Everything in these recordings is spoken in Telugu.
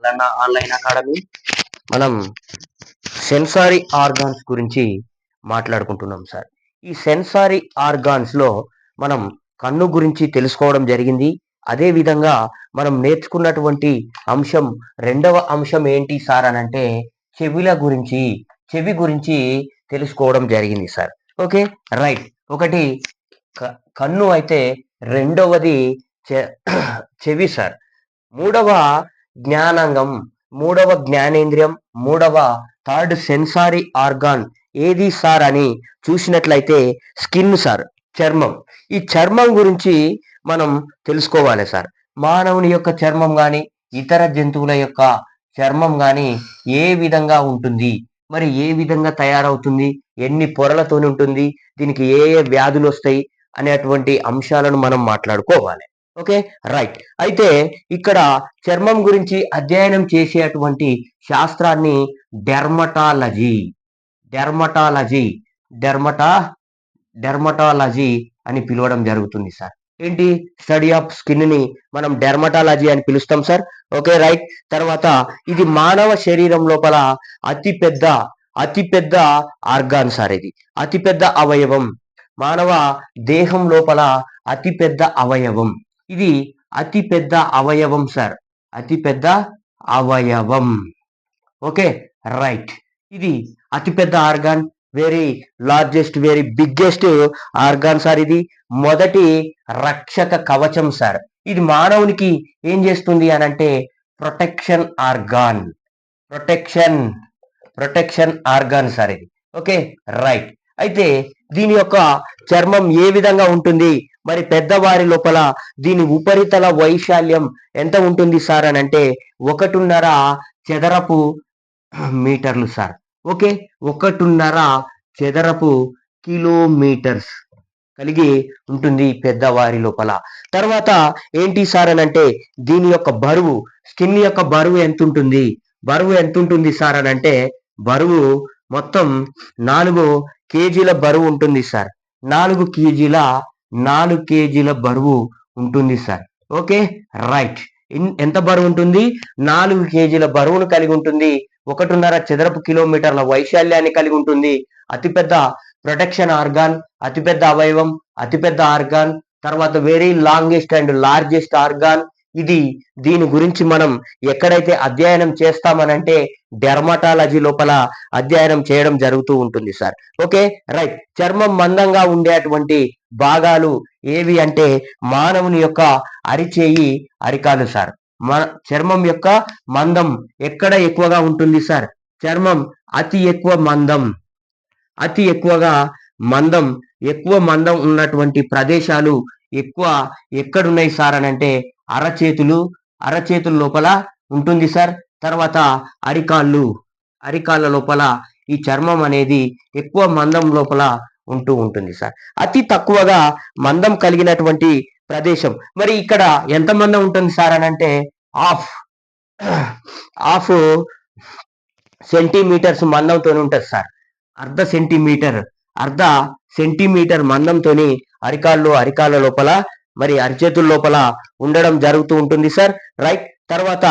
Mallanna online academy. మనం సెన్సారీ ఆర్గాన్స్ గురించి మాట్లాడుకుంటున్నాం సార్. ఈ సెన్సారీ ఆర్గాన్స్ లో మనం కన్ను గురించి తెలుసుకోవడం జరిగింది. అదే విధంగా మనం నేర్చుకున్నటువంటి అంశం రెండవ అంశం ఏంటి సార్ అని అంటే చెవి గురించి తెలుసుకోవడం జరిగింది సార్. Okay, right. ఒకటి కన్ను అయితే రెండవది చెవి సార్. మూడవ జ్ఞానాంగం, మూడవ జ్ఞానేంద్రియం, థర్డ్ సెన్సారీ ఆర్గాన్ ఏది సార్ అని చూసినట్లయితే స్కిన్ సార్, చర్మం. ఈ చర్మం గురించి మనం తెలుసుకోవాలి సార్. మానవుని యొక్క చర్మం కానీ ఇతర జంతువుల యొక్క చర్మం కానీ ఏ విధంగా ఉంటుంది, మరి ఏ విధంగా తయారవుతుంది, ఎన్ని పొరలతోని ఉంటుంది, దీనికి ఏ ఏ వ్యాధులు వస్తాయి అనేటువంటి అంశాలను మనం మాట్లాడుకోవాలి. Okay, right. అయితే ఇక్కడ చర్మం గురించి అధ్యయనం చేసేటువంటి శాస్త్రాన్ని డెర్మటాలజీ అని పిలవడం జరుగుతుంది సార్. ఏంటి? స్టడీ ఆఫ్ స్కిన్ ని మనం డెర్మటాలజీ అని పిలుస్తాం సార్. Okay, right. తర్వాత ఇది మానవ శరీరం లోపల అతిపెద్ద ఆర్గాన్ సార్. ఇది అతిపెద్ద అవయవం. మానవ దేహం లోపల అతిపెద్ద అవయవం. ఇది అతిపెద్ద అవయవం సార్, అతిపెద్ద అవయవం. Okay, right. ఇది అతిపెద్ద organ, very largest, very biggest organ sir. ఇది మొదటి రక్షక కవచం సార్. ఇది మానవునికి ఏం చేస్తుంది అని అంటే ప్రొటెక్షన్ ఆర్గాన్ సార్ ఇది. Okay, right. అయితే దీని యొక్క చర్మం ఏ విధంగా ఉంటుంది, మరి పెద్దవారి లోపల దీని ఉపరితల వైశాల్యం ఎంత ఉంటుంది సార్ అని అంటే 1.5 చదరపు మీటర్లు సార్. ఓకే, 1.5 చదరపు కిలోమీటర్స్ కలిగి ఉంటుంది పెద్దవారి లోపల. తర్వాత ఏంటి సార్ అని అంటే దీని యొక్క బరువు, స్కిన్ యొక్క బరువు ఎంత ఉంటుంది సార్ అని అంటే బరువు మొత్తం 4 కేజీల బరువు ఉంటుంది సార్. 4 కేజీల బరువు ఉంటుంది సార్. Okay, right. ఎంత బరువు ఉంటుంది? 4 కేజీల బరువును కలిగి ఉంటుంది. 1.5 చదరపు కిలోమీటర్ల వైశాల్యాన్ని కలిగి ఉంటుంది. అతిపెద్ద ప్రొటెక్షన్ ఆర్గాన్, అతిపెద్ద అవయవం, అతిపెద్ద ఆర్గాన్. తర్వాత very longest and largest organ. దీని గురించి మనం ఎక్కడైతే అధ్యయనం చేస్తామనంటే డెర్మటాలజీ లోపల అధ్యయనం చేయడం జరుగుతూ ఉంటుంది సార్. Okay, right. చర్మం మందంగా ఉండేటువంటి భాగాలు ఏవి అంటే మానవుని యొక్క అరిచేయి, అరికాలు సార్. చర్మం యొక్క మందం ఎక్కడ ఎక్కువగా ఉంటుంది సార్? చర్మం ఎక్కువ మందం ఉన్నటువంటి ప్రదేశాలు ఎక్కడున్నాయి సార్ అని అంటే అరచేతుల లోపల ఉంటుంది సార్. తర్వాత అరికాళ్ళ లోపల ఈ చర్మం అనేది ఎక్కువ మందం లోపల ఉంటుంది సార్. అతి తక్కువగా మందం కలిగినటువంటి ప్రదేశం, మరి ఇక్కడ ఎంత మందం ఉంటుంది సార్ అని అంటే హాఫ్ సెంటీమీటర్స్ మందంతో ఉంటుంది సార్. అర్ధ సెంటీమీటర్ మందంతోని అరికాళ్ళ లోపల, మరి అరిచేతుల లోపల ఉండడం జరుగుతూ ఉంటుంది సార్. రైట్. తర్వాత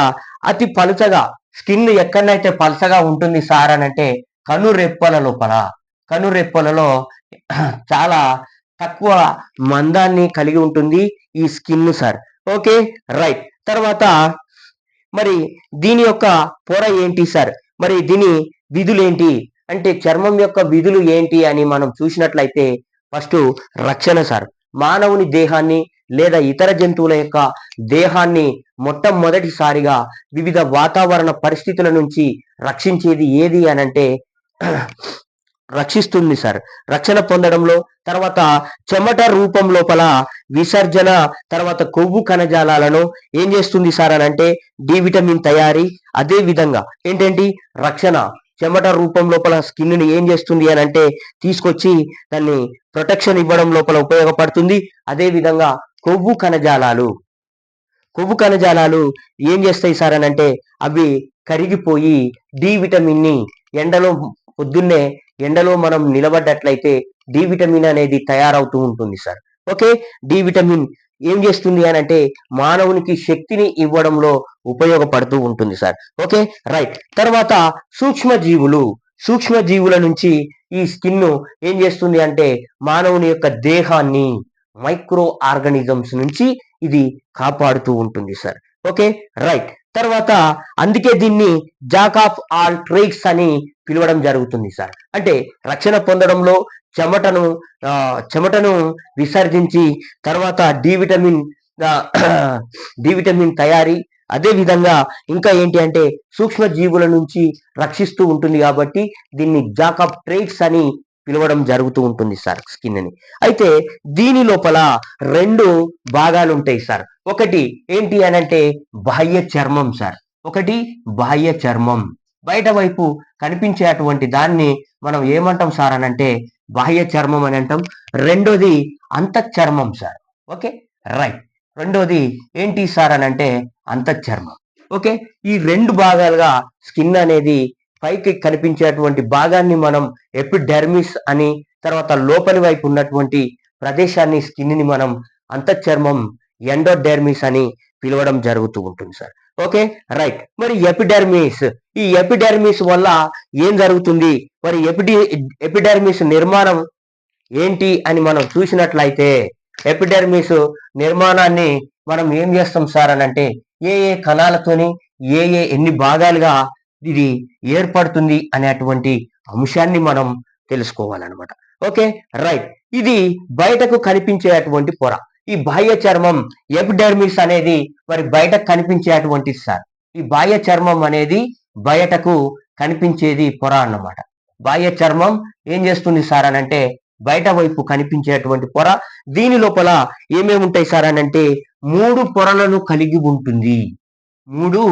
అతి పలుచగా స్కిన్ ఎక్కడైతే పలుచగా ఉంటుంది సార్ అని అంటే కనురెప్పలలో చాలా తక్కువ మందాన్ని కలిగి ఉంటుంది ఈ స్కిన్ సార్. Okay, right. తర్వాత మరి దీని యొక్క పొర ఏంటి సార్? మరి దీని విధులు ఏంటి అంటే చర్మం యొక్క విధులు ఏంటి అని మనం చూసినట్లయితే ఫస్ట్ రక్షణ సార్. మానవుని దేహాన్ని లేదా ఇతర జంతువుల యొక్క దేహాన్ని మొట్టమొదటిసారిగా వివిధ వాతావరణ పరిస్థితుల నుంచి రక్షించేది ఏది అని అంటే రక్షిస్తుంది సార్, రక్షణ పొందడంలో. తర్వాత చెమట రూపం లోపల విసర్జన, తర్వాత కొవ్వు కణజాలాలను ఏం చేస్తుంది సార్ అని అంటే డి విటమిన్ తయారీ. అదే విధంగా ఏంటంటే రక్షణ, చెమట రూపం లోపల స్కిన్ ని ఏం చేస్తుంది అని అంటే తీసుకొచ్చి దాన్ని ప్రొటెక్షన్ ఇవ్వడం లోపల ఉపయోగపడుతుంది. అదే విధంగా కొవ్వు కణజాలాలు ఏం చేస్తాయి సార్ అని అంటే అవి కరిగిపోయి డి విటమిన్ ని పొద్దున్నే ఎండలో మనం నిలబడ్డట్లయితే డి విటమిన్ అనేది తయారవుతూ ఉంటుంది సార్. ఓకే, డి విటమిన్ ఏం చేస్తుంది అని అంటే మానవునికి శక్తిని ఇవ్వడంలో ఉపయోగపడుతూ ఉంటుంది సార్. Okay, right. తర్వాత సూక్ష్మజీవులు, సూక్ష్మజీవుల నుంచి ఈ స్కిన్ ఏం చేస్తుంది అంటే మానవుని యొక్క దేహాన్ని మైక్రో ఆర్గానిజమ్స్ నుంచి ఇది కాపాడుతూ ఉంటుంది సార్. Okay, right. తర్వాత అందుకే దీన్ని జాక్ ఆఫ్ ఆల్ ట్రేడ్స్ అని పిలవడం జరుగుతుంది సార్. అంటే రక్షణ పొందడంలో చెమటను చెమటను విసర్జించి తర్వాత డి విటమిన్ డి విటమిన్ తయారీ, అదే విధంగా ఇంకా ఏంటి అంటే సూక్ష్మ జీవుల నుంచి రక్షిస్తూ ఉంటుంది కాబట్టి దీన్ని జాక్ ఆఫ్ ట్రేడ్స్ అని పిలవడం జరుగుతూ ఉంటుంది సార్ స్కిన్ అని. అయితే దీని లోపల రెండు భాగాలు ఉంటాయి సార్. ఒకటి ఏంటి అని అంటే బాహ్య చర్మం సార్. ఒకటి బాహ్య చర్మం, బయట వైపు కనిపించేటువంటి దాన్ని మనం ఏమంటాం సార్ అని అంటే బాహ్య చర్మం అని అంటాం. రెండోది అంతఃచర్మం సార్. Okay, right. రెండోది ఏంటి సార్ అని అంటే అంతఃచర్మం. ఓకే, ఈ రెండు భాగాలుగా స్కిన్ అనేది పైకి కనిపించేటువంటి భాగాన్ని మనం ఎపిడెర్మిస్ అని, తర్వాత లోపలి వైపు ఉన్నటువంటి ప్రదేశాన్ని స్కిన్ ని మనం అంతఃచర్మం ఎండోడెర్మిస్ అని పిలవడం జరుగుతూ ఉంటుంది సార్. Okay, right. మరి ఎపిడెర్మిస్, ఈ ఎపిడెర్మిస్ వల్ల ఏం జరుగుతుంది, మరి ఎపిడెర్మిస్ నిర్మాణం ఏంటి అని మనం చూసినట్లయితే ఎపిడెర్మిస్ నిర్మాణాన్ని మనం ఏం చేస్తాం సార్ అని అంటే ఏ ఏ కణాలతోని ఎన్ని భాగాలుగా ఇది ఏర్పడుతుంది అనేటువంటి అంశాన్ని మనం తెలుసుకోవాలన్నమాట. Okay, right. ఇది బయటకు కనిపించేటువంటి పొర. ఈ బాహ్య చర్మం ఎపిడెర్మిస్ అనేది మరి బయటకు కనిపించేటువంటిది సార్. ఈ బాహ్య చర్మం అనేది బయటకు కనిపించేది పొర అన్నమాట. బాహ్య చర్మం ఏం చేస్తుంది సార్ అని అంటే బయట వైపు కనిపించేటువంటి పొర. దీని లోపల ఏమేమి ఉంటాయి సార్ అని అంటే 3 పొరలను కలిగి ఉంటుంది. 3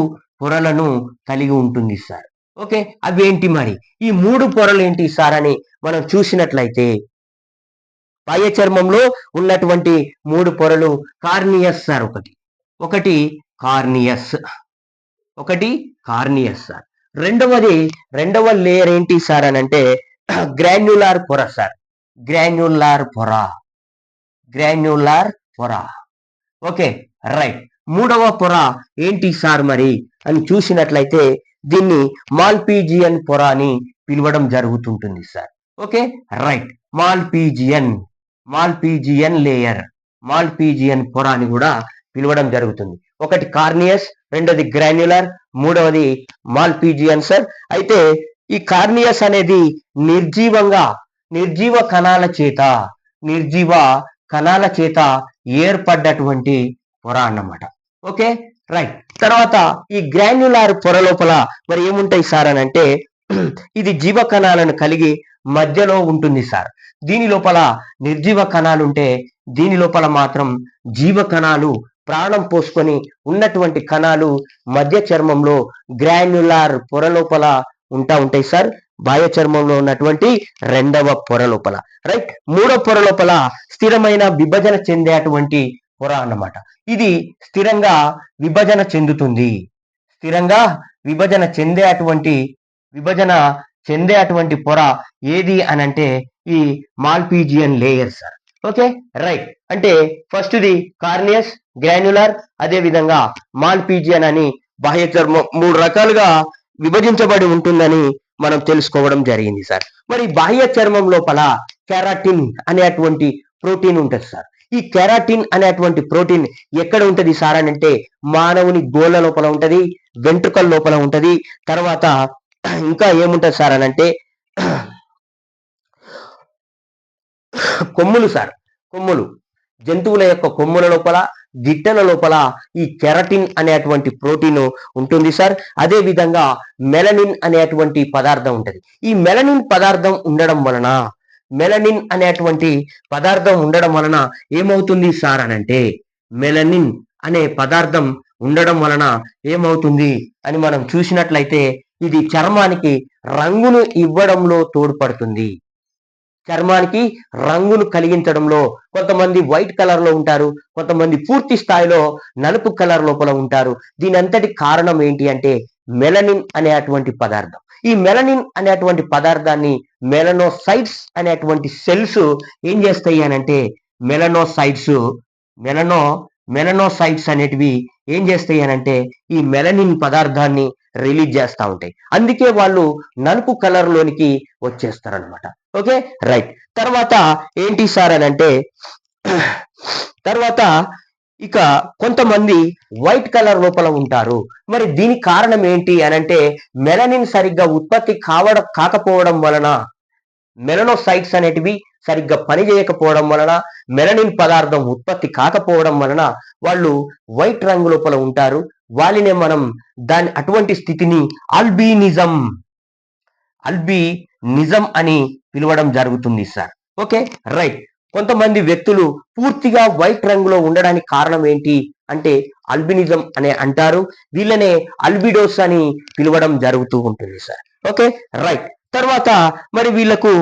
పొరలను కలిగి ఉంటుంది సార్. ఓకే, అవేంటి మరి ఈ 3 పొరలు ఏంటి సార్ అని మనం చూసినట్లయితే బాహ్య చర్మంలో ఉన్నటువంటి 3 పొరలు కార్నియస్ సార్. ఒకటి కార్నియస్, సార్. రెండవ లేయర్ ఏంటి సార్ అని అంటే గ్రాన్యులార్ పొర సార్. గ్రాన్యులార్ పొర. Okay, right. మూడవ పొర ఏంటి సార్ మరి అని చూసినట్లయితే దీన్ని మాల్పీజియన్ పొర అని పిలవడం జరుగుతుంటుంది sir. Okay, right. Malpighian layer, Malpighian పొర అని కూడా పిలవడం జరుగుతుంది. ఒకటి కార్నియస్, రెండోది గ్రాన్యులర్, మూడవది మాల్పీజియన్ సార్. అయితే ఈ కార్నియస్ అనేది నిర్జీవ కణాల చేత ఏర్పడ్డటువంటి పొర అన్నమాట. Okay, right. తర్వాత ఈ గ్రాన్యులార్ పొర లోపల మరి ఏముంటాయి సార్ అని అంటే ఇది జీవ కణాలను కలిగి మధ్యలో ఉంటుంది సార్. దీని లోపల నిర్జీవ కణాలు ఉంటే దీని లోపల మాత్రం జీవ కణాలు ప్రాణం పోసుకొని ఉన్నటువంటి కణాలు మధ్య చర్మంలో గ్రాన్యులార్ పొర లోపల ఉంటాయి సార్. బాహ్య చర్మంలో ఉన్నటువంటి రెండవ పొర లోపల, రైట్. మూడవ పొర లోపల స్థిరమైన విభజన చెందేటువంటి పొర అన్నమాట. ఇది స్థిరంగా విభజన చెందేటువంటి పొర ఏది అని అంటే ఈ Malpighian layer sir. Okay, right. అంటే ఫస్ట్ ది కార్నియస్, గ్రాన్యులర్, అదే విధంగా మాల్పీజియన్ అని బాహ్య చర్మం 3 రకాలుగా విభజించబడి ఉంటుందని మనం తెలుసుకోవడం జరిగింది సార్. మరి బాహ్య చర్మం లోపల కెరాటిన్ అనేటువంటి ప్రోటీన్ ఉంటుంది సార్. ఈ కెరాటిన్ అనేటువంటి ప్రోటీన్ ఎక్కడ ఉంటది సార్ అని అంటే మానవుని గోళ్ళ లోపల ఉంటది, వెంట్రుకల లోపల ఉంటది. తర్వాత ఇంకా ఏముంటది సార్ అని అంటే కొమ్ములు సార్. జంతువుల యొక్క కొమ్ముల లోపల, గిట్టెల లోపల ఈ కెరటిన్ అనేటువంటి ప్రోటీన్ ఉంటుంది సార్. అదే విధంగా మెలనిన్ అనేటువంటి పదార్థం ఉంటది. ఈ మెలనిన్ పదార్థం ఉండడం వలన ఏమవుతుంది సార్ అని అంటే మెలనిన్ అనే పదార్థం ఉండడం వలన ఏమవుతుంది అని మనం చూసినట్లయితే ఇది చర్మానికి రంగును ఇవ్వడంలో తోడ్పడుతుంది. చర్మానికి రంగును కలిగించడంలో కొంతమంది వైట్ కలర్ లో ఉంటారు, కొంతమంది పూర్తి స్థాయిలో నలుపు కలర్ లోపల ఉంటారు. దీని అంతటి కారణం ఏంటి అంటే మెలనిన్ అనేటువంటి పదార్థం. ఈ మెలనిన్ అనేటువంటి పదార్థాన్ని మెలనోసైట్స్ అనేటువంటి సెల్స్ ఏం చేస్తాయి అని అంటే మెలనోసైట్స్ మెలనో మెలనోసైట్స్ అనేటివి ఏం చేస్తాయి అనంటే ఈ మెలనిన్ పదార్థాన్ని రిలీజ్ చేస్తూ ఉంటాయి. అందుకే వాళ్ళు నలుపు కలర్ లోనికి వచ్చేస్తారనమాట. Okay, right. తర్వాత ఏంటి సార్ అని అంటే తర్వాత ఇక కొంతమంది వైట్ కలర్ లోపల ఉంటారు. మరి దీనికి కారణం ఏంటి అనంటే మెలనిన్ సరిగ్గా ఉత్పత్తి కాకపోవడం వలన, మెలనోసైట్స్ అనేటివి సరిగ్గా పనిచేయకపోవడం వలన, మెలనిన్ పదార్థం ఉత్పత్తి కాకపోవడం వలన వాళ్ళు వైట్ రంగు లోపల ఉంటారు. వాళ్ళనే మనం అటువంటి స్థితిని అల్బినిజం అని పిలవడం జరుగుతుంది సార్. Okay, right. కొంతమంది వ్యక్తులు పూర్తిగా వైట్ రంగులో ఉండడానికి కారణం ఏంటి అంటే అల్బినిజం అనే అంటారు. వీళ్ళనే అల్బిడోస్ అని పిలవడం జరుగుతూ ఉంటుంది సార్. Okay, right. తర్వాత మరి వీళ్ళకు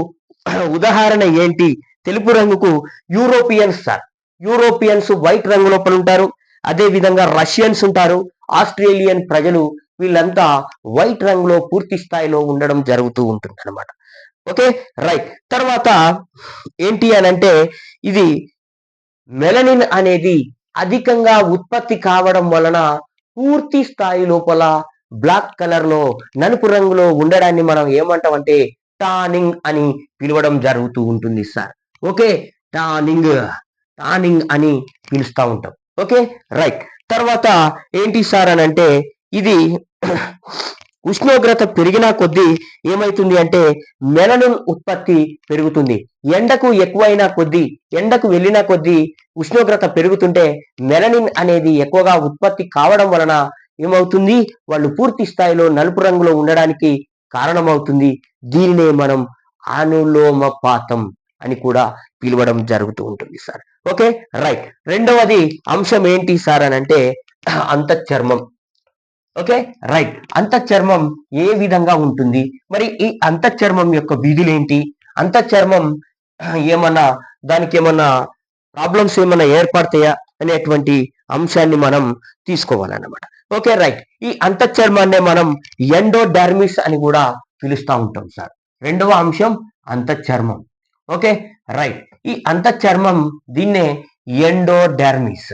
ఉదాహరణ ఏంటి? తెలుపు రంగుకు యూరోపియన్స్ సార్. యూరోపియన్స్ వైట్ రంగు లోపల ఉంటారు. అదే విధంగా రష్యన్స్ ఉంటారు, ఆస్ట్రేలియన్ ప్రజలు, వీళ్ళంతా వైట్ రంగులో పూర్తి స్థాయిలో ఉండడం జరుగుతూ ఉంటుంది అనమాట. Okay, right. తర్వాత ఏంటి అని అంటే ఇది మెలనిన్ అనేది అధికంగా ఉత్పత్తి కావడం వలన పూర్తి స్థాయి లోపల బ్లాక్ కలర్ లో, నలుపు రంగులో ఉండడాన్ని మనం ఏమంటామంటే టానింగ్ అని పిలవడం జరుగుతూ ఉంటుంది సార్. ఓకే, టానింగ్ అని పిలుస్తూ ఉంటాం. Okay, right. తర్వాత ఏంటి సార్ అని అంటే ఇది ఉష్ణోగ్రత పెరిగిన కొద్దీ ఏమైతుంది అంటే మెలనిన్ ఉత్పత్తి పెరుగుతుంది. ఎండకు ఎక్కువైన కొద్దీ, ఎండకు వెళ్ళిన కొద్దీ ఉష్ణోగ్రత పెరుగుతుంటే మెలనిన్ అనేది ఎక్కువగా ఉత్పత్తి కావడం వలన ఏమవుతుంది, వాళ్ళు పూర్తి స్థాయిలో నలుపు రంగులో ఉండడానికి కారణమవుతుంది. దీనినే మనం అనులోమపాతం అని కూడా పిలవడం జరుగుతూ ఉంటుంది సార్. Okay, right. రెండవది అంశం ఏంటి సార్ అని అంటే అంతఃచర్మం. Okay, right. అంతఃచర్మం ఏ విధంగా ఉంటుంది, మరి ఈ అంతఃచర్మం యొక్క విధులేంటి, అంతఃచర్మం ఏమన్నా దానికి ఏమన్నా ప్రాబ్లమ్స్ ఏమన్నా ఏర్పడతాయా అనేటువంటి అంశాన్ని మనం తీసుకోవాలన్నమాట. Okay, right. ఈ అంతఃచర్మాన్ని మనం ఎండోడర్మిస్ అని కూడా పిలుస్తూ ఉంటాం సార్. రెండవ అంశం అంతఃచర్మం. Okay, right. ఈ అంతఃచర్మం దీన్నే ఎండోడర్మిస్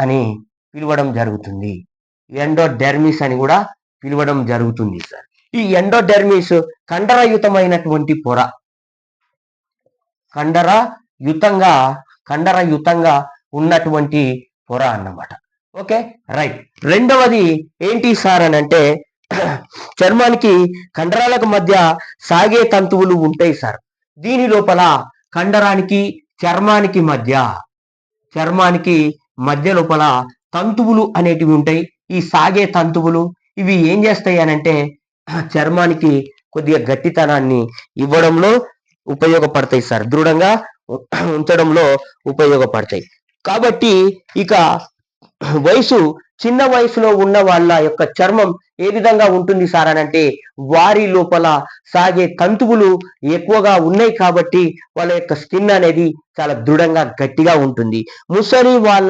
అని పిలవడం జరుగుతుంది. ఎండోడెర్మిస్ అని కూడా పిలవడం జరుగుతుంది సార్. ఈ ఎండోడెర్మిస్ కండరయుతమైనటువంటి పొర, కండరయుతంగా ఉన్నటువంటి పొర అన్నమాట. Okay, right. రెండవది ఏంటి సార్ అని అంటే చర్మానికి కండరాలకు మధ్య సాగే తంతువులు ఉంటాయి సార్. దీని లోపల కండరానికి చర్మానికి మధ్య లోపల తంతువులు అనేటివి ఉంటాయి. ఈ సాగే తంతువులు ఇవి ఏం చేస్తాయి అనంటే చర్మానికి కొద్దిగా గట్టితనాన్ని ఇవ్వడంలో ఉపయోగపడతాయి సార్, దృఢంగా ఉంచడంలో ఉపయోగపడతాయి. కాబట్టి ఇక చిన్న వయసులో ఉన్న వాళ్ళ యొక్క చర్మం ఏ విధంగా ఉంటుంది సార్ అని అంటే వారి లోపల సాగే తంతువులు ఎక్కువగా ఉన్నాయి కాబట్టి వాళ్ళ యొక్క స్కిన్ అనేది చాలా దృఢంగా గట్టిగా ఉంటుంది. ముసలి వాళ్ళ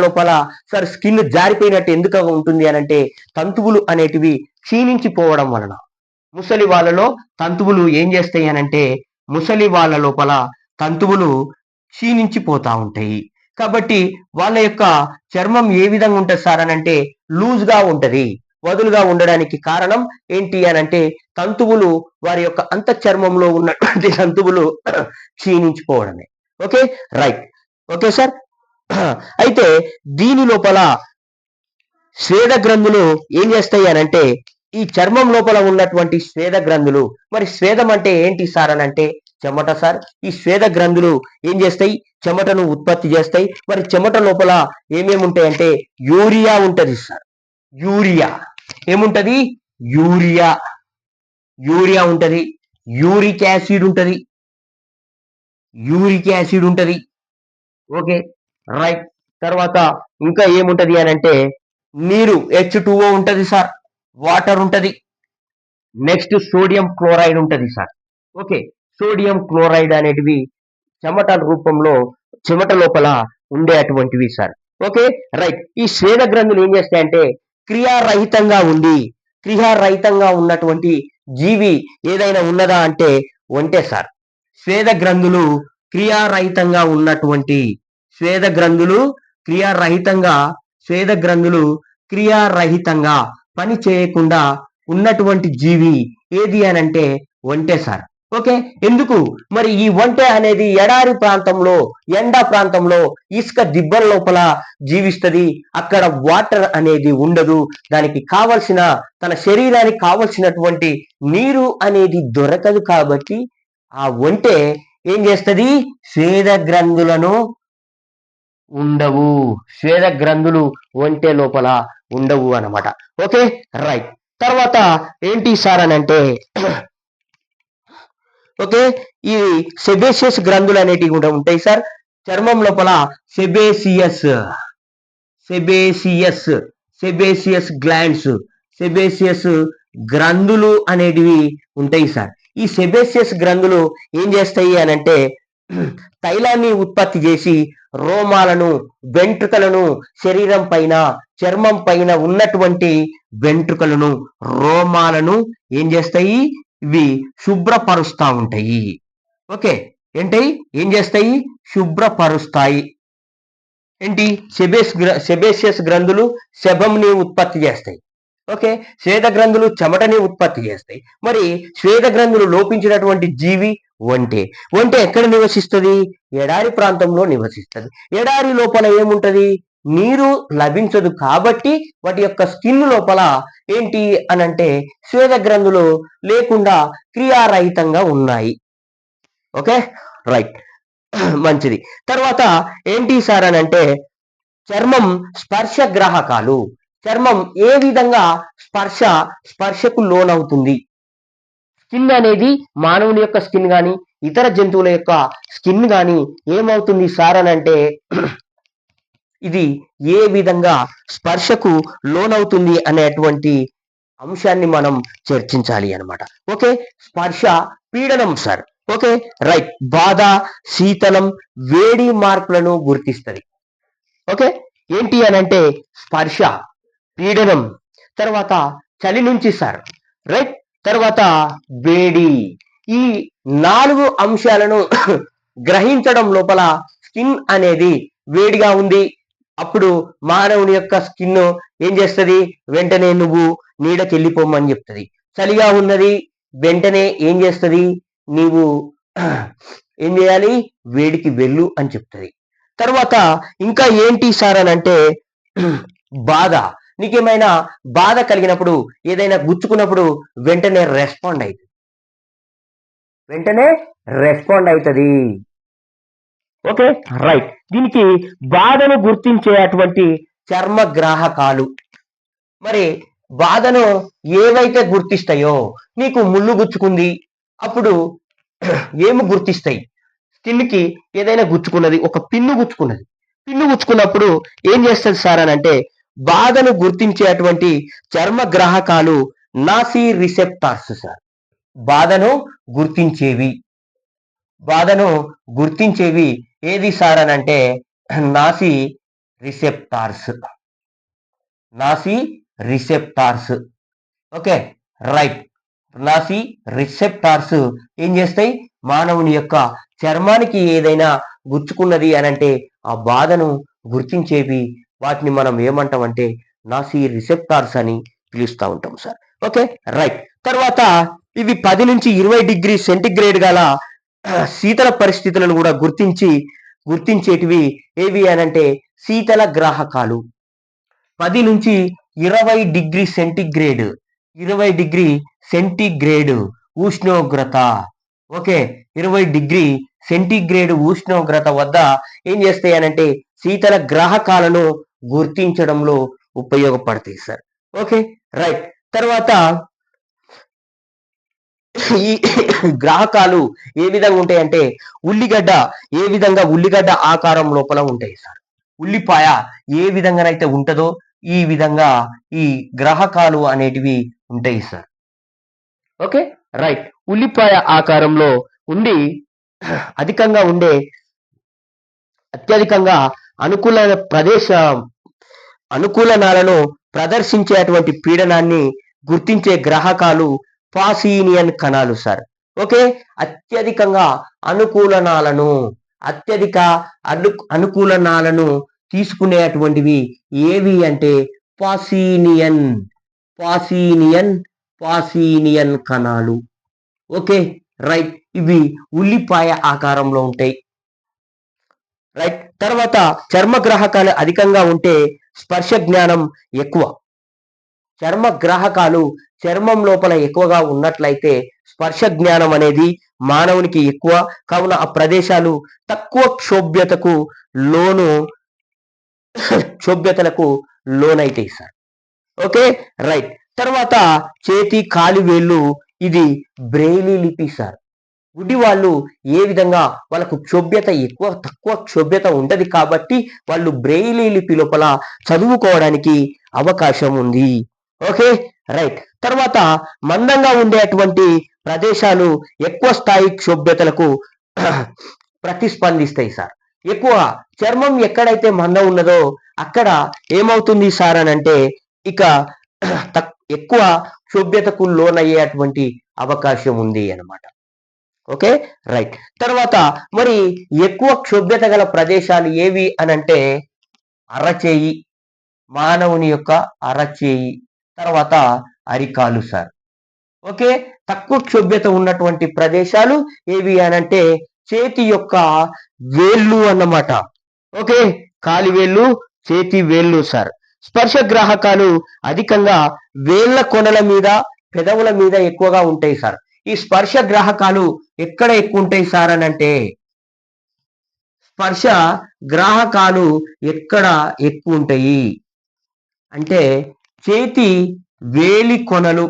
లోపల సార్ స్కిన్ జారిపోయినట్టు ఎందుకు ఉంటుంది అని అంటే తంతువులు అనేటివి క్షీణించిపోవడం వలన. ముసలి వాళ్ళలో తంతువులు ఏం చేస్తాయి అనంటే ముసలి వాళ్ళ లోపల తంతువులు క్షీణించిపోతా ఉంటాయి. కాబట్టి వాళ్ళ యొక్క చర్మం ఏ విధంగా ఉంటుంది సార్ అని అంటే లూజ్ గా ఉంటది, వదులుగా ఉండడానికి కారణం ఏంటి అనంటే తంతువులు, వారి యొక్క అంతఃచర్మంలో ఉన్నటువంటి తంతువులు క్షీణించిపోవడమే. Okay, right. Okay sir. అయితే దీని లోపల స్వేద గ్రంథులు ఏం చేస్తాయి అనంటే ఈ చర్మం లోపల ఉన్నటువంటి స్వేద గ్రంథులు, మరి స్వేదం అంటే ఏంటి సార్ అని అంటే చెమట సార్. ఈ స్వేద గ్రంథులు ఏం చేస్తాయి, చెమటను ఉత్పత్తి చేస్తాయి. మరి చెమట లోపల ఏమేమి ఉంటాయి అంటే యూరియా ఉంటది సార్. ఏముంటది, యూరియా ఉంటది, యూరిక్ యాసిడ్ ఉంటది. Okay, right. తర్వాత ఇంకా ఏముంటది అని అంటే నీరు H2O ఉంటది సార్, వాటర్ ఉంటది. నెక్స్ట్ సోడియం క్లోరైడ్ ఉంటది సార్. ఓకే, సోడియం క్లోరైడ్ అనేటివి చెమట లోపల ఉండే అటువంటివి సార్. Okay, right. ఈ స్వేద గ్రంథులు ఏం చేస్తాయంటే క్రియారహితంగా ఉన్నటువంటి జీవి ఏదైనా ఉన్నదా అంటే ఒంటె సార్. స్వేద గ్రంథులు క్రియారహితంగా ఉన్నటువంటి స్వేద గ్రంథులు క్రియారహితంగా పని చేయకుండా ఉన్నటువంటి జీవి ఏది అనంటే ఒంటె సార్. ఓకే, ఎందుకు మరి ఈ ఒంటె అనేది ఎడారి ప్రాంతంలో, ఎండ ప్రాంతంలో, ఇసుక దిబ్బల లోపల జీవిస్తుంది. అక్కడ వాటర్ అనేది ఉండదు. దానికి కావలసిన, తన శరీరానికి కావలసినటువంటి నీరు అనేది దొరకదు. కాబట్టి ఆ ఒంటె ఏం చేస్తుంది? స్వేద గ్రంథులను ఉండవు, స్వేద గ్రంథులు ఒంటె లోపల ఉండవు అన్నమాట. Okay, right. తర్వాత ఏంటి సార్ అని అంటే ఓకే, ఈ సెబేషియస్ గ్రంథులు అనేటివి కూడా ఉంటాయి సార్. చర్మం లోపల సెబేసియస్ గ్లాండ్స్, సెబేసియస్ గ్రంథులు అనేటివి ఉంటాయి సార్. ఈ సెబేసియస్ గ్రంథులు ఏం చేస్తాయి అనంటే తైలాన్ని ఉత్పత్తి చేసి రోమాలను, వెంట్రుకలను, శరీరం పైన, చర్మం పైన ఉన్నటువంటి వెంట్రుకలను, రోమాలను ఏం చేస్తాయి? ఇవి శుభ్రపరుస్తా ఉంటాయి. ఓకే, ఏంటి ఏం చేస్తాయి? శుభ్రపరుస్తాయి. ఏంటి? సెబేషియస్ గ్రంథులు సెబంని ఉత్పత్తి చేస్తాయి. ఓకే, స్వేద గ్రంథులు చెమటని ఉత్పత్తి చేస్తాయి. మరి స్వేద గ్రంథులు లోపించినటువంటి జీవి ఒంటె. ఒంటె ఎక్కడ నివసిస్తుంది? ఎడారి ప్రాంతంలో నివసిస్తుంది. ఎడారి లోపల ఏముంటది? నీరు లభించదు. కాబట్టి వాటి యొక్క స్కిన్ లోపల ఏంటి అనంటే స్వేద గ్రంథులు లేకుండా క్రియారహితంగా ఉన్నాయి. ఓకే, రైట్, మంచిది. తర్వాత ఏంటి సార్ అని అంటే చర్మం స్పర్శ గ్రాహకాలు. చర్మం ఏ విధంగా స్పర్శకు లోనవుతుంది? స్కిన్ అనేది మానవుని యొక్క స్కిన్ కానీ, ఇతర జంతువుల యొక్క స్కిన్ కానీ ఏమవుతుంది సార్ అని అంటే ఇది ఏ విధంగా స్పర్శకు లోనవుతుంది అనేటువంటి అంశాన్ని మనం చర్చించాలి అన్నమాట. ఓకే, స్పర్శ పీడనం సార్. Okay, right. బాధ, శీతలం, వేడి మార్పులను గుర్తిస్తుంది. ఓకే, ఏంటి అనంటే స్పర్శ, పీడనం, తర్వాత చలి నుంచి సార్, రైట్, తర్వాత వేడి. ఈ 4 అంశాలను గ్రహించడం లోపల స్కిన్ అనేది వేడిగా ఉంది, అప్పుడు మానవుని యొక్క స్కిన్ ఏం చేస్తుంది? వెంటనే నువ్వు నీడకి వెళ్ళిపోమని చెప్తుంది. చలిగా ఉన్నది, వెంటనే ఏం చేస్తుంది? నీవు ఏం చేయాలి? వేడికి వెళ్ళు అని చెప్తుంది. తర్వాత ఇంకా ఏంటి సార్ అని అంటే బాధ. నీకేమైనా బాధ కలిగినప్పుడు, ఏదైనా గుచ్చుకున్నప్పుడు వెంటనే రెస్పాండ్ అవుతుంది. Okay, right. దీనికి బాధను గుర్తించేటువంటి చర్మ గ్రాహకాలు. మరి బాధను ఏవైతే గుర్తిస్తాయో, నీకు ముళ్ళు గుచ్చుకుంది, అప్పుడు ఏమి గుర్తిస్తాయి? స్కిన్కి ఏదైనా గుచ్చుకున్నది, ఒక పిన్ను గుచ్చుకున్నప్పుడు ఏం చేస్తుంది సార్ అని అంటే బాధను గుర్తించేటువంటి చర్మ గ్రాహకాలు నాసీ రిసెప్టార్స్ సార్. బాధను గుర్తించేవి ఏది సార్ అని అంటే nociceptors. Okay, right. Nociceptors ఏం చేస్తాయి? మానవుని యొక్క చర్మానికి ఏదైనా గుచ్చుకున్నది అనంటే ఆ బాధను గుర్తించేవి. వాటిని మనం ఏమంటామంటే నాసీ రిసెప్టార్స్ అని పిలుస్తూ ఉంటాం సార్. Okay, right. తర్వాత ఇవి 10 నుంచి 20 డిగ్రీ సెంటిగ్రేడ్ గల శీతల పరిస్థితులను కూడా గుర్తించేటివి ఏవి అనంటే శీతల గ్రాహకాలు. 10 నుంచి 20 డిగ్రీ సెంటిగ్రేడ్ ఉష్ణోగ్రత. ఓకే, 20 డిగ్రీ సెంటిగ్రేడ్ ఉష్ణోగ్రత వద్ద ఏం చేస్తాయి అనంటే శీతల గ్రాహకాలను గుర్తించడంలో ఉపయోగపడతాయి సార్. Okay, right. తర్వాత ఈ గ్రాహకాలు ఏ విధంగా ఉంటాయంటే ఉల్లిగడ్డ ఆకారం లోపల ఉంటాయి సార్. ఉల్లిపాయ ఏ విధంగానైతే ఉంటుందో ఈ విధంగా ఈ గ్రాహకాలు అనేటివి ఉంటాయి సార్. Okay, right. ఉల్లిపాయ ఆకారంలో ఉండి అత్యధికంగా అనుకూలనాలను ప్రదర్శించేటువంటి పీడనాన్ని గుర్తించే గ్రాహకాలు పాసినియన్ కణాలు సార్. ఓకే, అత్యధికంగా అనుకూలనాలను అత్యధిక అనుకూలనాలను తీసుకునేటువంటివి ఏవి అంటే పాసీనియన్ పాసీనియన్ పాసీనియన్ కణాలు. Okay, right. ఇవి ఉల్లిపాయ ఆకారంలో ఉంటాయి. రైట్. తర్వాత చర్మగ్రాహకాలు అధికంగా ఉంటే స్పర్శ జ్ఞానం ఎక్కువ. చర్మగ్రాహకాలు చర్మం లోపల ఎక్కువగా ఉన్నట్లయితే స్పర్శ జ్ఞానం అనేది మానవునికి ఎక్కువ. కావున ఆ ప్రదేశాలు తక్కువ క్షోభ్యతలకు లోనైతాయి సార్. Okay, right. తర్వాత చేతి కాలి వేళ్ళు, ఇది బ్రెయిలీ లిపి సార్. గుడ్డి వాళ్ళు ఏ విధంగా వాళ్ళకు క్షోభ్యత ఎక్కువ తక్కువ క్షోభ్యత ఉంటది కాబట్టి వాళ్ళు బ్రెయిలీ లిపి లోపల చదువుకోవడానికి అవకాశం ఉంది. Okay, right. తర్వాత మందంగా ఉండేటువంటి ప్రదేశాలు ఎక్కువ స్థాయి క్షోభ్యతలకు ప్రతిస్పందిస్తాయి సార్. ఎక్కువ చర్మం ఎక్కడైతే మందం ఉన్నదో అక్కడ ఏమవుతుంది సార్ అని అంటే ఇక ఎక్కువ క్షోభ్యతకు లోనయ్యేటువంటి అవకాశం ఉంది అన్నమాట. Okay, right. తర్వాత మరి ఎక్కువ క్షోభ్యత గల ప్రదేశాలు ఏవి అనంటే అరచేయి, మానవుని యొక్క అరచేయి, తర్వాత అరికాలు సార్. ఓకే, తక్కువ క్షోభ్యత ఉన్నటువంటి ప్రదేశాలు ఏవి అనంటే చేతి యొక్క వేళ్ళు అన్నమాట. ఓకే, కాలి వేళ్ళు, చేతి వేళ్ళు సార్. స్పర్శ గ్రాహకాలు అధికంగా వేళ్ల కొనల మీద, పెదవుల మీద ఎక్కువగా ఉంటాయి సార్. ఈ స్పర్శ గ్రాహకాలు ఎక్కడ ఎక్కువ ఉంటాయి సార్ అని అంటే స్పర్శ గ్రాహకాలు ఎక్కడ ఎక్కువ ఉంటాయి అంటే చేతి వేలి కొనలు,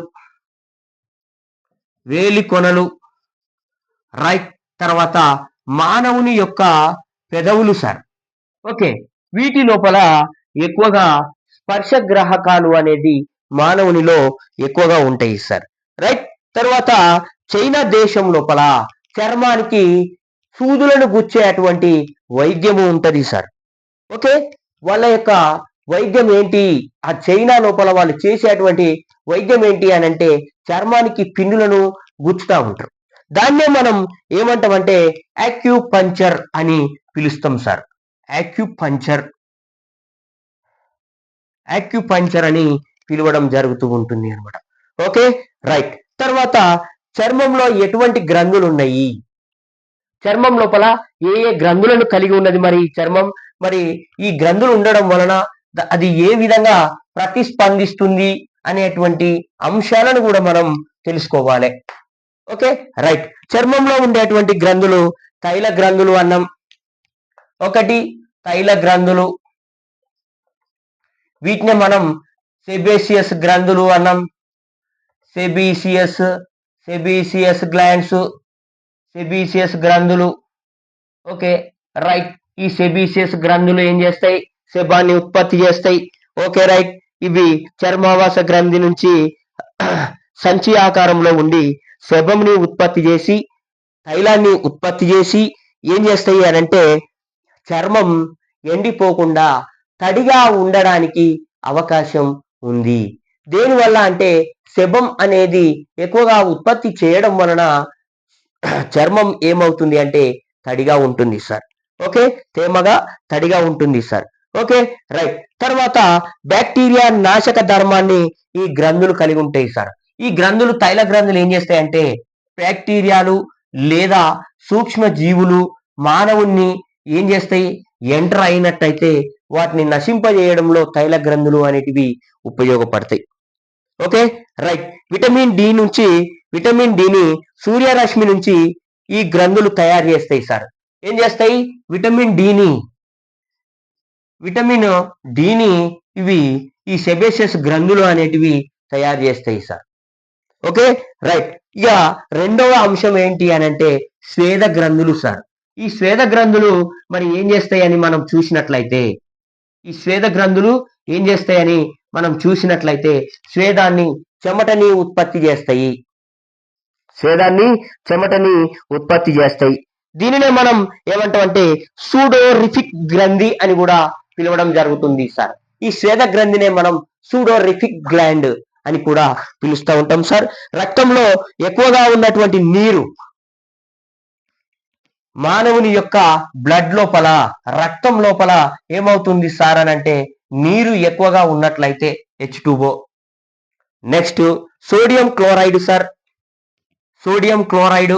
రైట్. తర్వాత మానవుని యొక్క పెదవులు సార్. ఓకే, వీటి లోపల ఎక్కువగా స్పర్శ గ్రాహకాలు అనేది మానవునిలో ఎక్కువగా ఉంటాయి సార్. రైట్. తర్వాత చైనా దేశం లోపల చర్మానికి సూదులను గుచ్చేటువంటి వైద్యము ఉంటది సార్. ఓకే, వాళ్ళ యొక్క వైద్యం ఏంటి, ఆ చైనా లోపల వాళ్ళు చేసేటువంటి వైద్యం ఏంటి అని అంటే చర్మానికి పిన్నులను గుచ్చుతా ఉంటారు. దాన్నే మనం ఏమంటామంటే యాక్యుపంక్చర్ అని పిలుస్తాం సార్. యాక్యుపంక్చర్ అని పిలవడం జరుగుతూ ఉంటుంది అనమాట. Okay, right. తర్వాత చర్మంలో ఎటువంటి గ్రంథులు ఉన్నాయి, చర్మం లోపల ఏ ఏ గ్రంథులను కలిగి ఉన్నది మరి చర్మం, మరి ఈ గ్రంథులు ఉండడం వలన అది ఏ విధంగా ప్రతిస్పందిస్తుంది అనేటువంటి అంశాలను కూడా మనం తెలుసుకోవాలి. Okay, right. చర్మంలో ఉండేటువంటి గ్రంథులు తైల గ్రంథులు అన్నాం. ఒకటి తైల గ్రంథులు, వీటిని మనం సెబేసియస్ గ్రంథులు అన్నాం. సెబీసియస్ గ్రంథులు. Okay, right. ఈ సెబీసియస్ గ్రంథులు ఏం చేస్తాయి, సెబాన్ని ఉత్పత్తి చేస్తాయి. Okay, right. ఇవి చర్మావాస గ్రంథి నుంచి సంచి ఆకారంలో ఉండి సెబంని ఉత్పత్తి చేసి తైలాన్ని ఉత్పత్తి చేసి ఏం చేస్తాయి అనంటే చర్మం ఎండిపోకుండా తడిగా ఉండడానికి అవకాశం ఉంది. దేనివల్ల అంటే సెబం అనేది ఎక్కువగా ఉత్పత్తి చేయడం వలన చర్మం ఏమవుతుంది అంటే తడిగా ఉంటుంది సార్. ఓకే, తేమగా తడిగా ఉంటుంది సార్. Okay, right. తర్వాత బ్యాక్టీరియా నాశక ధర్మాన్ని ఈ గ్రంథులు కలిగి ఉంటాయి సార్. ఈ గ్రంథులు తైల గ్రంథులు ఏం చేస్తాయంటే బ్యాక్టీరియాలు లేదా సూక్ష్మ జీవులు మానవుణ్ణి ఏం చేస్తాయి, ఎంటర్ అయినట్టయితే వాటిని నశింపజేయడంలో తైల గ్రంథులు అనేటివి ఉపయోగపడతాయి. Okay, right. విటమిన్ డిని సూర్యరశ్మి నుంచి ఈ గ్రంథులు తయారు చేస్తాయి సార్. ఏం చేస్తాయి, విటమిన్ డిని ఇవి ఈ సెబేసియస్ గ్రంథులు అనేటివి తయారు చేస్తాయి సార్. Okay, right. ఇక రెండవ అంశం ఏంటి అని అంటే స్వేద గ్రంథులు సార్. ఈ స్వేద గ్రంథులు మరి ఏం చేస్తాయని మనం చూసినట్లయితే స్వేదాన్ని చెమటని ఉత్పత్తి చేస్తాయి. దీనినే మనం ఏమంటామంటే సూడోరిఫిక్ గ్రంథి అని కూడా పిలవడం జరుగుతుంది సార్. ఈ స్వేద గ్రంథినే మనం సూడోరిఫిక్ గ్లాండ్ అని కూడా పిలుస్తూ ఉంటాం సార్. రక్తంలో ఎక్కువగా ఉన్నటువంటి నీరు మానవుని యొక్క బ్లడ్ లోపల, రక్తం లోపల ఏమవుతుంది సార్ అని అంటే నీరు ఎక్కువగా ఉన్నట్లయితే H2O. Next sodium chloride sir, sodium chloride,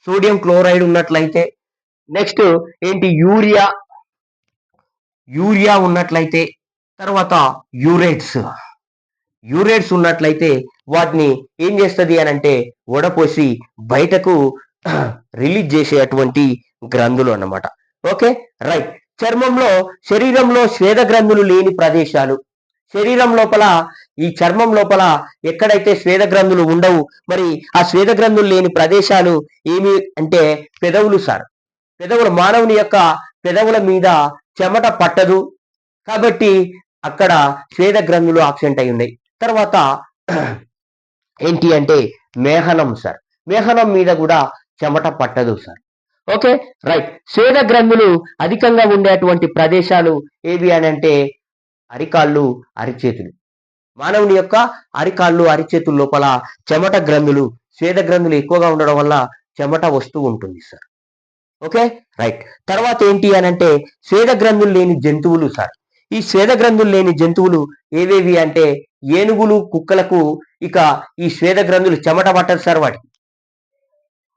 sodium chloride ఉన్నట్లయితే. నెక్స్ట్ ఏంటి యూరియా, యూరియా ఉన్నట్లయితే. తర్వాత యూరేట్స్, యూరేట్స్ ఉన్నట్లయితే వాటిని ఏం చేస్తుంది అని అంటే వడపోసి బయటకు రిలీజ్ చేసేటువంటి గ్రంథులు అన్నమాట. Okay right. చర్మంలో, శరీరంలో శ్వేత గ్రంథులు లేని ప్రదేశాలు, శరీరం లోపల, ఈ చర్మం లోపల ఎక్కడైతే శ్వేత గ్రంథులు ఉండవు, మరి ఆ శ్వేత గ్రంథులు లేని ప్రదేశాలు ఏమి అంటే పెదవులు సార్. పెదవులు, మానవుని యొక్క పెదవుల మీద చెమట పట్టదు కాబట్టి అక్కడ శ్వేత గ్రంథులు ఆబ్సెంట్ అయి ఉన్నాయి. తర్వాత ఏంటి అంటే మేహనం సార్, మేహనం మీద కూడా చెమట పట్టదు సార్. Okay right. శ్వేత గ్రంథులు అధికంగా ఉండేటువంటి ప్రదేశాలు ఏవి అని అంటే అరికాళ్ళు, అరిచేతులు. మానవుని యొక్క అరికాళ్ళు, అరిచేతుల లోపల చెమట గ్రంథులు, శ్వేత గ్రంథులు ఎక్కువగా ఉండడం వల్ల చెమట వస్తూ ఉంటుంది సార్. Okay right. తర్వాత ఏంటి అని అంటే శ్వేత గ్రంథులు లేని జంతువులు సార్. ఈ శ్వేత గ్రంథులు లేని జంతువులు ఏవేవి అంటే ఏనుగులు, కుక్కలకు ఇక ఈ శ్వేత గ్రంథులు చెమట పట్టదు సార్ వాటికి.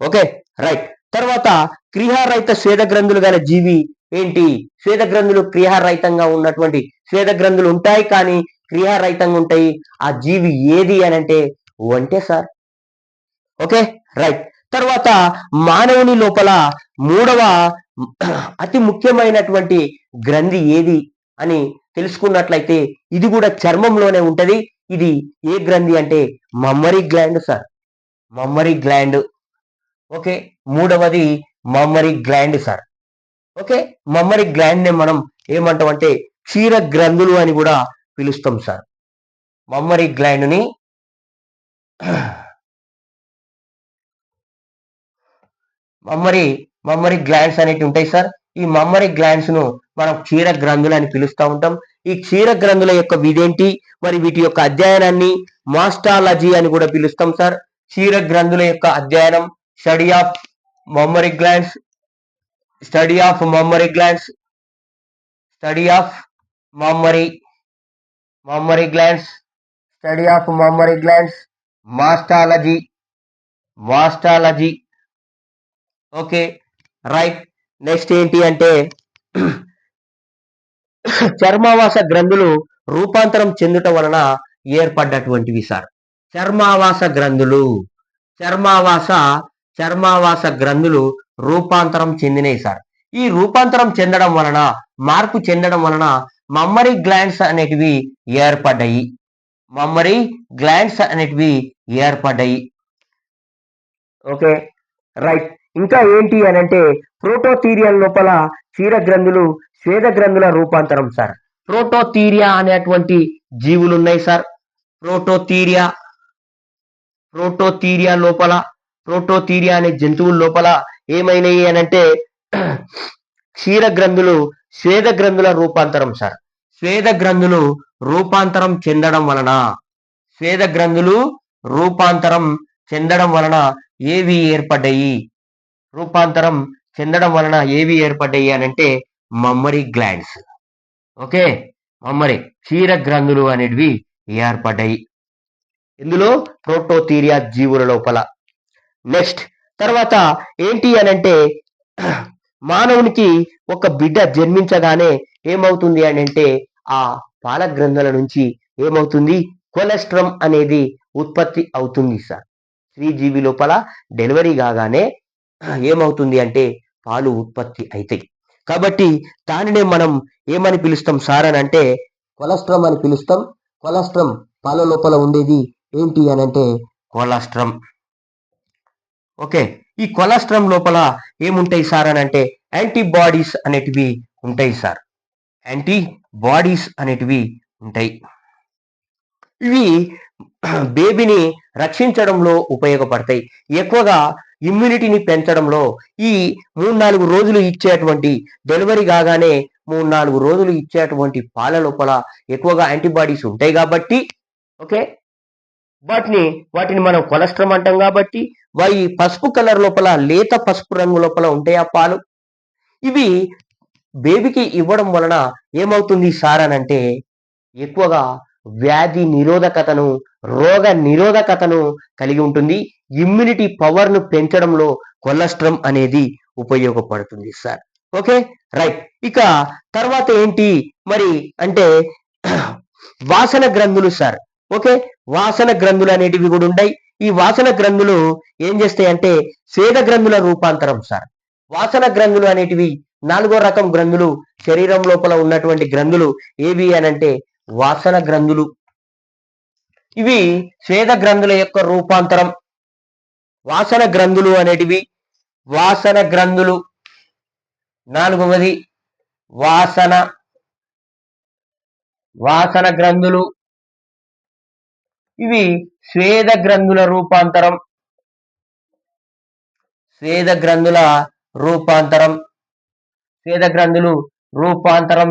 Okay right. తర్వాత క్రియారహిత శ్వేత గ్రంథులు గల జీవి ఏంటి? శ్వేత గ్రంథులు క్రియారహితంగా ఉన్నటువంటి శ్వేత గ్రంథులు ఉంటాయి కానీ క్రియారహితంగా ఉంటాయి. ఆ జీవి ఏది అని అంటే ఒంటె సార్. Okay right. తర్వాత మానవుని లోపల మూడవ అతి ముఖ్యమైనటువంటి గ్రంథి ఏది అని తెలుసుకున్నట్లయితే ఇది కూడా చర్మంలోనే ఉంటది. ఇది ఏ గ్రంథి అంటే mammary gland sir, mammary gland. Okay, మూడవది mammary gland sir. Okay, mammary gland ని మనం ఏమంటాం అంటే క్షీర గ్రంథులు అని కూడా పిలుస్తాం సార్. మమ్మరీ గ్లాండ్ ని మమ్మరీ గ్లాండ్స్ అనేవి ఉంటాయి సార్. ఈ మమ్మరీ గ్లాండ్స్ ను మనం క్షీర గ్రంథులు అని పిలుస్తూ ఉంటాం. ఈ క్షీర గ్రంథుల యొక్క విధేంటి, మరి వీటి యొక్క అధ్యయనాన్ని మాస్టాలజీ అని కూడా పిలుస్తాం సార్. క్షీర గ్రంథుల యొక్క అధ్యయనం, study of mammary glands, study of mammary glands, study of mammary glands, study of mammary glands, mastology, mastology. Okay right. Next ఏంటి అంటే చర్మావాస గ్రంథులు రూపాంతరం చెందుట వలన ఏర్పడ్డటువంటివి సార్. చర్మావాస గ్రంథులు, చర్మావాస గ్రంథులు రూపాంతరం చెందినవి సార్. ఈ రూపాంతరం చెందడం వలన, మార్పు చెందడం వలన మమ్మరీ గ్లాండ్స్ అనేటివి ఏర్పడ్డాయి. మమ్మరీ గ్లాండ్స్ అనేటివి ఏర్పడ్డాయి. Okay right. ఇంకా ఏంటి అని అంటే ప్రోటోథీరియల్ లోపల క్షీర గ్రంథులు శ్వేత గ్రంథుల రూపాంతరం సార్. ప్రోటోథీరియా అనేటువంటి జీవులు ఉన్నాయి సార్. ప్రోటోథీరియా లోపల, ప్రోటోథీరియా అనే జంతువుల లోపల ఏమైనాయి అని అంటే క్షీర గ్రంథులు శ్వేత గ్రంథుల రూపాంతరం సార్. శ్వేత గ్రంథులు రూపాంతరం చెందడం వలన, శ్వేత గ్రంథులు రూపాంతరం చెందడం వలన ఏవి ఏర్పడ్డాయి? రూపాంతరం చెందడం వలన ఏవి ఏర్పడ్డాయి అని అంటే మమ్మరీ గ్లాండ్స్. ఓకే, మమ్మరీ క్షీర గ్రంథులు అనేటివి ఏర్పడ్డాయి ఇందులో ప్రోటోథీరియా జీవుల లోపల. నెక్స్ట్ తర్వాత ఏంటి అని అంటే మానవునికి ఒక బిడ్డ జన్మించగానే ఏమవుతుంది అని అంటే ఆ పాల గ్రంథుల నుంచి ఏమవుతుంది? కొలెస్ట్రామ్ అనేది ఉత్పత్తి అవుతుంది సార్. స్త్రీజీవి లోపల డెలివరీ కాగానే ఏమవుతుంది అంటే పాలు ఉత్పత్తి అవుతాయి. కాబట్టి దానినే మనం ఏమని పిలుస్తాం సార్ అని అంటే కొలెస్ట్రామ్ అని పిలుస్తాం. కొలెస్ట్రామ్ పాల లోపల ఉండేది ఏంటి అని అంటే కొలెస్ట్రామ్. ఓకే, ఈ కొలెస్ట్రామ్ లోపల ఏముంటాయి సార్ అని అంటే యాంటీబాడీస్ అనేటివి ఉంటాయి సార్. యాంటీబాడీస్ అనేటివి ఉంటాయి. ఇవి బేబీని రక్షించడంలో ఉపయోగపడతాయి. ఎక్కువగా ఇమ్యూనిటీని పెంచడంలో ఈ 3-4 రోజులు ఇచ్చేటువంటి డెలివరీ కాగానే 3-4 రోజులు ఇచ్చేటువంటి పాల లోపల ఎక్కువగా యాంటీబాడీస్ ఉంటాయి కాబట్టి ఓకే వాటిని మనం కొలెస్ట్రామ్ అంటాం కాబట్టి పసుపు కలర్ లోపల లేత పసుపు రంగు లోపల ఉంటాయి ఆ పాలు. ఇవి బేబీకి ఇవ్వడం వలన ఏమవుతుంది సార్ అని అంటే ఎక్కువగా వ్యాధి నిరోధకతను, రోగ నిరోధకతను కలిగి ఉంటుంది. ఇమ్యూనిటీ పవర్ను పెంచడంలో కొలెస్ట్రాల్ అనేది ఉపయోగపడుతుంది సార్. Okay, right. ఇక తర్వాత ఏంటి మరి అంటే వాసన గ్రంథులు సార్. ఓకే, వాసన గ్రంథులు అనేటివి కూడా ఉంటాయి. ఈ వాసన గ్రంథులు ఏం చేస్తాయి అంటే స్వేద గ్రంథుల రూపాంతరం సార్. వాసన గ్రంథులు అనేటివి 4వ రకం గ్రంథులు శరీరం లోపల ఉన్నటువంటి గ్రంథులు ఏవి అని అంటే వాసన గ్రంథులు. ఇవి స్వేద గ్రంథుల యొక్క రూపాంతరం. వాసన గ్రంథులు అనేటివి వాసన గ్రంథులు. 4వది వాసన గ్రంథులు. ఇవి స్వేద గ్రంథుల రూపాంతరం. స్వేద గ్రంథుల రూపాంతరం. స్వేద గ్రంథులు రూపాంతరం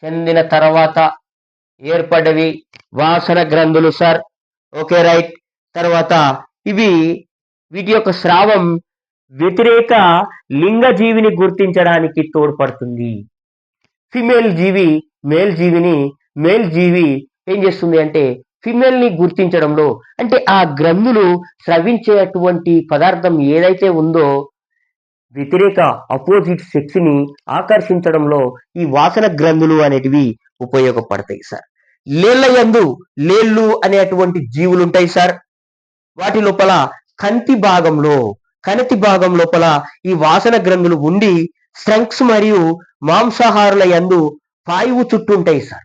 చెందిన తర్వాత ఏర్పడ్డవి వాసన గ్రంథులు సార్. Okay, right. తర్వాత వీటి యొక్క స్రావం వ్యతిరేక లింగ జీవిని గుర్తించడానికి తోడ్పడుతుంది. ఫిమేల్ జీవి మేల్ జీవి ఏం చేస్తుంది అంటే ఫిమేల్ ని గుర్తించడంలో, అంటే ఆ గ్రంథులు స్రవించేటువంటి పదార్థం ఏదైతే ఉందో వ్యతిరేక అపోజిట్ సెక్స్ ని ఆకర్షించడంలో ఈ వాసన గ్రంథులు అనేటివి ఉపయోగపడతాయి సార్. లేళ్ళు అనేటువంటి జీవులు ఉంటాయి సార్. వాటి లోపల కణితి భాగం లోపల ఈ వాసన గ్రంథులు ఉండి స్ట్రంక్స్ మరియు మాంసాహారుల యందు పాయువు చుట్టూ ఉంటాయి సార్.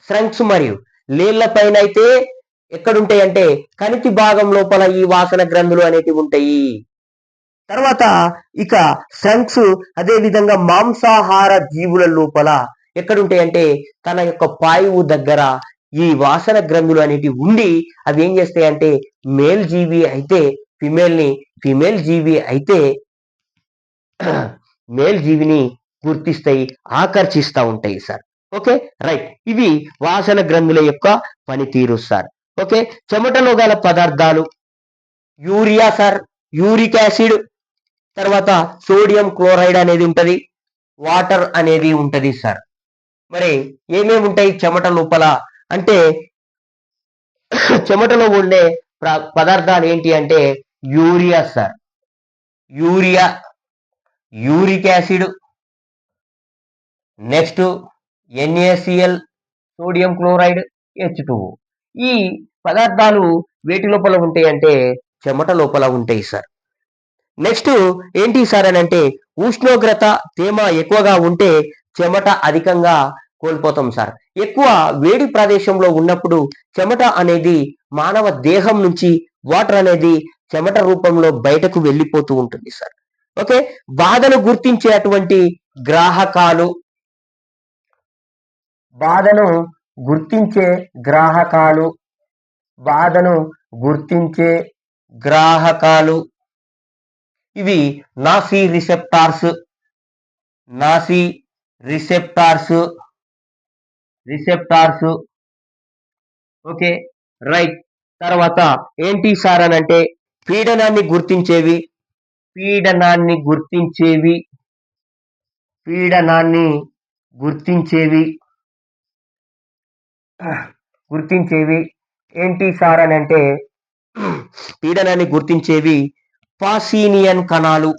స్ట్రంక్స్ మరియు లేళ్ల పైన అయితే ఎక్కడుంటాయి అంటే కణితి భాగం లోపల ఈ వాసన గ్రంథులు అనేటివి ఉంటాయి. తర్వాత ఇక స్ట్రంక్స్ అదే విధంగా మాంసాహార జీవుల లోపల ఎక్కడుంటాయి అంటే తన యొక్క పాయువు దగ్గర ఈ వాసన గ్రంథులు అనేటివి ఉండి అవి ఏం చేస్తాయంటే మేల్ జీవి అయితే ఫిమేల్ జీవి అయితే మేల్ జీవిని గుర్తిస్తాయి, ఆకర్షిస్తూ ఉంటాయి సార్. Okay, right. ఇవి వాసన గ్రంథుల యొక్క పనితీరు సార్. ఓకే, చెమటలో గల పదార్థాలు యూరియా సార్, యూరిక్ యాసిడ్, తర్వాత సోడియం క్లోరైడ్ అనేది ఉంటది, వాటర్ అనేది ఉంటది సార్. మరి ఏమేమి ఉంటాయి చెమట లోపల అంటే చెమటలో ఉండే పదార్థాలు ఏంటి అంటే urea sir, uric acid, next NaCl, sodium chloride, H2O. ఈ పదార్థాలు వేటి లోపల ఉంటాయి అంటే చెమట లోపల ఉంటాయి సార్. నెక్స్ట్ ఏంటి సార్ అని అంటే ఉష్ణోగ్రత తేమ ఎక్కువగా ఉంటే చెమట అధికంగా కోల్పోతాం సార్. ఎక్కువ వేడి ప్రదేశంలో ఉన్నప్పుడు చెమట అనేది మానవ దేహం నుంచి వాటర్ అనేది చెమట రూపంలో బయటకు వెళ్ళిపోతూ ఉంటుంది సార్. ఓకే, బాధను గుర్తించే అటువంటి గ్రాహకాలు, బాధను గుర్తించే గ్రాహకాలు ఇవి నాసీ రిసెప్టార్స్. Okay, right. తర్వాత ఏంటి సార్ అని అంటే పీడనాన్ని గుర్తించేవి ఏంటి సార్ అని అంటే పీడనాన్ని గుర్తించేవి పాసినియన్ కణాలు.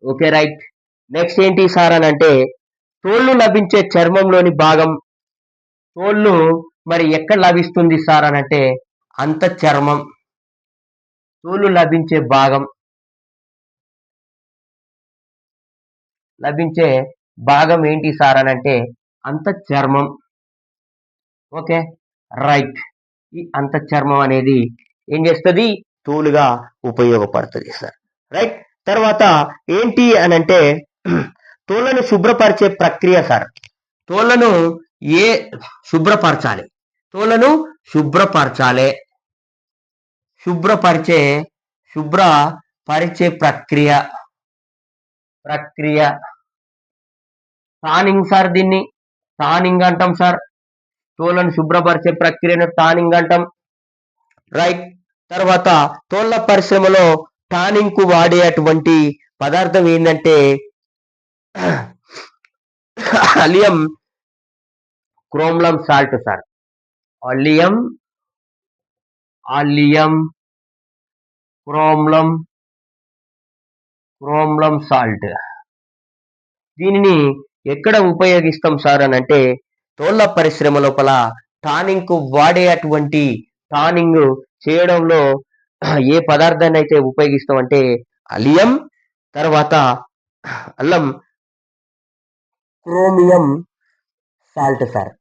Okay, right. నెక్స్ట్ ఏంటి సార్ అని అంటే తోళ్ళు లభించే చర్మంలోని భాగం. తోళ్ళు మరి ఎక్కడ లభిస్తుంది సార్ అని అంటే అంతఃచర్మం. తోళ్ళు లభించే భాగం ఏంటి సార్ అని అంటే అంతఃచర్మం. Okay, right. ఈ అంతఃచర్మం అనేది ఏం చేస్తుంది తోలుగా ఉపయోగపడుతుంది సార్. రైట్. తర్వాత ఏంటి అని అంటే తోళ్లను శుభ్రపరిచే ప్రక్రియ సార్. తోళ్లను శుభ్రపరిచే ప్రక్రియ టానింగ్ సార్. దీన్ని టానింగ్ అంటాం సార్. తోలను శుభ్రపరిచే ప్రక్రియను టానింగ్ అంటాం. రైట్. తర్వాత తోళ్ల పరిశ్రమలో టానింగ్ కు వాడేటువంటి పదార్థం ఏంటంటే అలియం క్రోమ్లం సాల్ట్ సార్. అలియం క్రోమ్లం సాల్ట్. దీనిని ఎక్కడ ఉపయోగిస్తాం సార్ అని అంటే తోళ్ల పరిశ్రమ లోపల టానింగ్ కు వాడేటువంటి టానింగ్ చేయడంలో ఏ పదార్థాన్ని అయితే ఉపయోగిస్తాం అంటే అలియం, తర్వాత అల్లం chromium salt sir.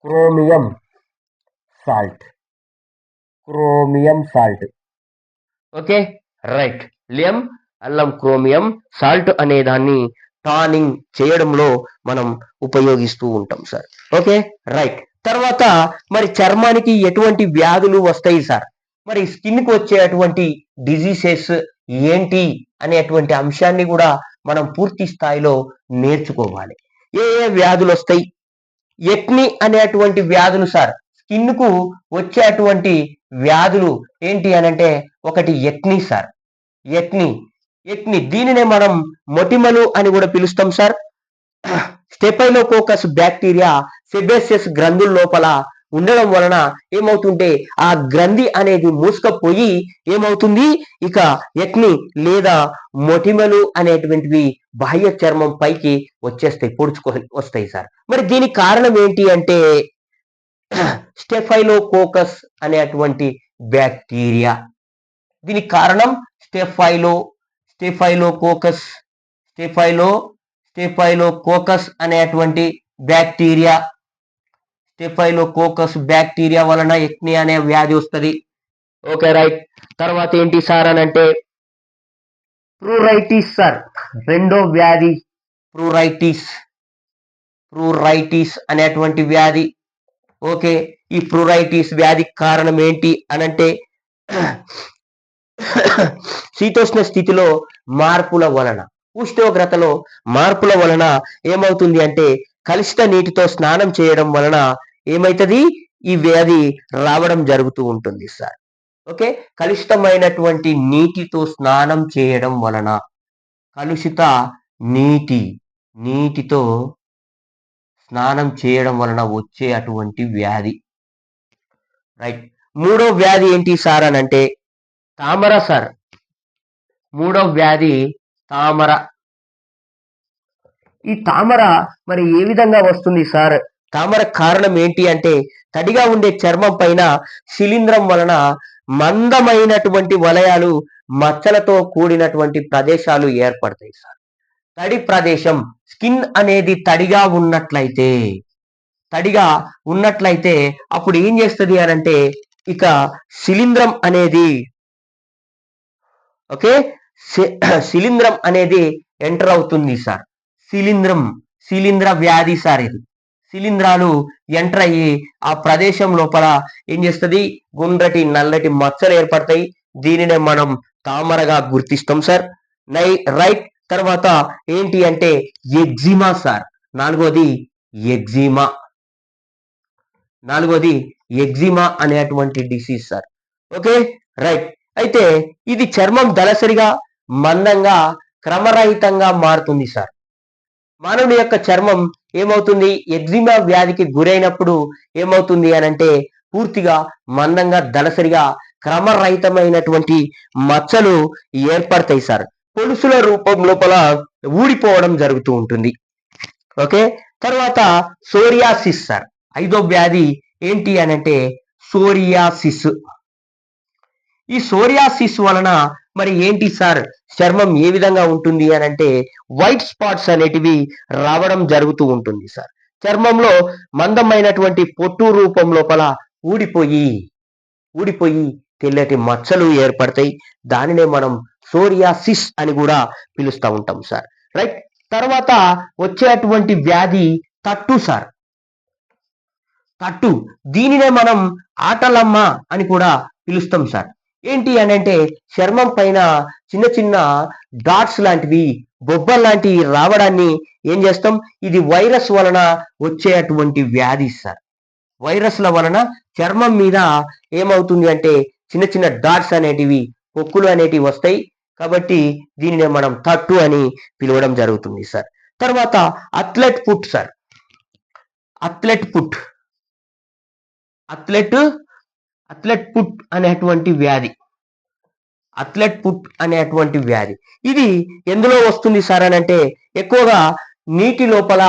Chromium salt. Okay, right. Liam, అల్లం, క్రోమియం సాల్ట్ అనే దాన్ని టానింగ్ చేయడంలో మనం ఉపయోగిస్తూ ఉంటాం సార్. Okay, right. తర్వాత మరి చర్మానికి ఎటువంటి వ్యాధులు వస్తాయి సార్, మరి స్కిన్ కు వచ్చేటువంటి డిజీసెస్ ఏంటి అనేటువంటి అంశాన్ని కూడా మనం పూర్తి స్థాయిలో నేర్చుకోవాలి. ఏ ఏ వ్యాధులు వస్తాయి? ఎక్ని అనేటువంటి వ్యాధులు సార్. స్కిన్ కు వచ్చేటువంటి వ్యాధులు ఏంటి అనంటే ఒకటి ఎక్ని సార్. ఎక్ని దీనినే మనం మొటిమలు అని కూడా పిలుస్తాం సార్. స్టెఫైలోకోకస్ బ్యాక్టీరియా సెబేసియస్ గ్రంథుల లోపల ఉండడం వలన ఏమవుతుంటే ఆ గ్రంథి అనేది మూసుకపోయి ఏమవుతుంది, ఇక ఎక్ని లేదా మొటిమలు అనేటువంటివి బాహ్య చర్మం పైకి వచ్చేస్తాయి, పొడుచుకొని వస్తాయి సార్. మరి దీనికి కారణం ఏంటి అంటే స్టెఫైలోకోకస్ అనేటువంటి బ్యాక్టీరియా. దీనికి కారణం స్టెఫైలోకోకస్ అనేటువంటి బ్యాక్టీరియా. స్టెఫైలోకోకస్ బ్యాక్టీరియా వలన ఎక్ని అనే వ్యాధి వస్తుంది. Okay, right. తర్వాత ఏంటి సార్ అని అంటే ప్రూరైటిస్ సార్. రెండో వ్యాధి ప్రూరైటిస్ అనేటువంటి వ్యాధి. ఓకే, ఈ ప్రూరైటిస్ వ్యాధికి కారణం ఏంటి అనంటే శీతోష్ణ స్థితిలో మార్పుల వలన, ఉష్ణోగ్రతలో మార్పుల వలన ఏమవుతుంది అంటే కలుషిత నీటితో స్నానం చేయడం వలన ఏమైతుంది, ఈ వ్యాధి రావడం జరుగుతూ ఉంటుంది సార్. ఓకే, కలుషితమైనటువంటి నీటితో స్నానం చేయడం వలన, కలుషిత నీటితో స్నానం చేయడం వలన వచ్చే అటువంటి వ్యాధి. రైట్. మూడో వ్యాధి ఏంటి సార్ అని అంటే తామర సార్. మూడో వ్యాధి తామర. ఈ తామర మరి ఏ విధంగా వస్తుంది సార్? తామర కారణం ఏంటి అంటే తడిగా ఉండే చర్మం పైన శిలీంధ్రం వలన మందమైనటువంటి వలయాలు, మచ్చలతో కూడినటువంటి ప్రదేశాలు ఏర్పడతాయి సార్. తడి ప్రదేశం, స్కిన్ అనేది తడిగా ఉన్నట్లయితే అప్పుడు ఏం చేస్తుంది అని అంటే ఇక శిలీంధ్రం అనేది, ఓకే, శిలీంధ్రం అనేది ఎంటర్ అవుతుంది సార్. శిలీంధ్ర వ్యాధి సార్ ఇది. శిలీంధ్రాలు ఎంటర్ అయ్యి ఆ ప్రదేశం లోపల ఏం చేస్తుంది, గుండ్రటి నల్లటి మచ్చలు ఏర్పడతాయి. దీనినే మనం తామరగా గుర్తిస్తాం సార్. రైట్. తర్వాత ఏంటి అంటే ఎగ్జిమా సార్. నాలుగోది ఎగ్జిమా అనేటువంటి డిసీజ్ సార్. Okay, right. అయితే ఇది చర్మం దళసరిగా, మందంగా, క్రమరహితంగా మారుతుంది సార్. మానవుని యొక్క చర్మం ఏమవుతుంది, ఎగ్జిమా వ్యాధికి గురైనప్పుడు ఏమవుతుంది అనంటే పూర్తిగా మందంగా, దళసరిగా, క్రమరహితమైనటువంటి మచ్చలు ఏర్పడతాయి సార్. పొలుసుల రూపం లోపల ఊడిపోవడం జరుగుతూ ఉంటుంది. ఓకే, తర్వాత సోరియాసిస్ సార్. ఐదో వ్యాధి ఏంటి అనంటే సోరియాసిస్. ఈ సోరియాసిస్ వలన మరి ఏంటి సార్, చర్మం ఏ విధంగా ఉంటుంది అనంటే వైట్ స్పాట్స్ అనేటివి రావడం జరుగుతూ ఉంటుంది సార్. చర్మంలో మందమైనటువంటి పొట్టు రూపం లోపల ఊడిపోయి తెల్లటి మచ్చలు ఏర్పడతాయి. దానినే మనం సోరియాసిస్ అని కూడా పిలుస్తూ ఉంటాం సార్. రైట్. తర్వాత వచ్చేటువంటి వ్యాధి తట్టు సార్. తట్టు, దీనినే మనం ఆటలమ్మ అని కూడా పిలుస్తాం సార్. ఏంటి అని అంటే చర్మం పైన చిన్న చిన్న డాట్స్ లాంటివి బొబ్బ లాంటి రావడాన్ని ఏం చేస్తాం, ఇది వైరస్ వలన వచ్చేటువంటి వ్యాధి సార్. వైరస్ల వలన చర్మం మీద ఏమవుతుంది అంటే చిన్న చిన్న డాట్స్ అనేటివి, పొక్కులు అనేటివి వస్తాయి. కాబట్టి దీనినే మనం తట్టు అని పిలవడం జరుగుతుంది సార్. తర్వాత athlete foot sir. Athlete foot athlete foot అనేటువంటి వ్యాధి. అథ్లెట్ ఫుట్ అనేటువంటి వ్యాధి ఇది ఎందులో వస్తుంది సార్ అని అంటే, ఎక్కువగా నీటి లోపల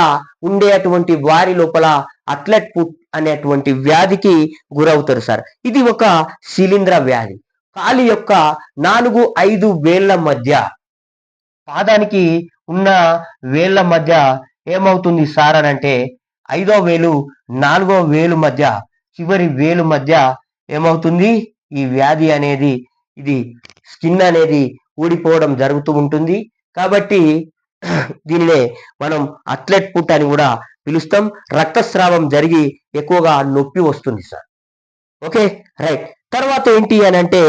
ఉండేటువంటి వారి లోపల అథ్లెట్ ఫుట్ అనేటువంటి వ్యాధికి గురవుతారు సార్. ఇది ఒక శిలీంధ్ర వ్యాధి. కాలి యొక్క 4-5 వేళ్ల మధ్య, పాదానికి ఉన్న వేళ్ల మధ్య ఏమవుతుంది సార్ అని అంటే, 5వ వేలు 4వ వేలు మధ్య, చివరి వేలు మధ్య ఏమవుతుంది, ఈ వ్యాధి అనేది, ఇది స్కిన్ అనేది ఊడిపోవడం జరుగుతూ ఉంటుంది. కాబట్టి దీనినే మనం అథ్లెట్ ఫుట్ అని కూడా పిలుస్తాం. రక్తస్రావం జరిగి ఎక్కువగా నొప్పి వస్తుంది సార్. Okay, right. తర్వాత ఏంటి అని అంటే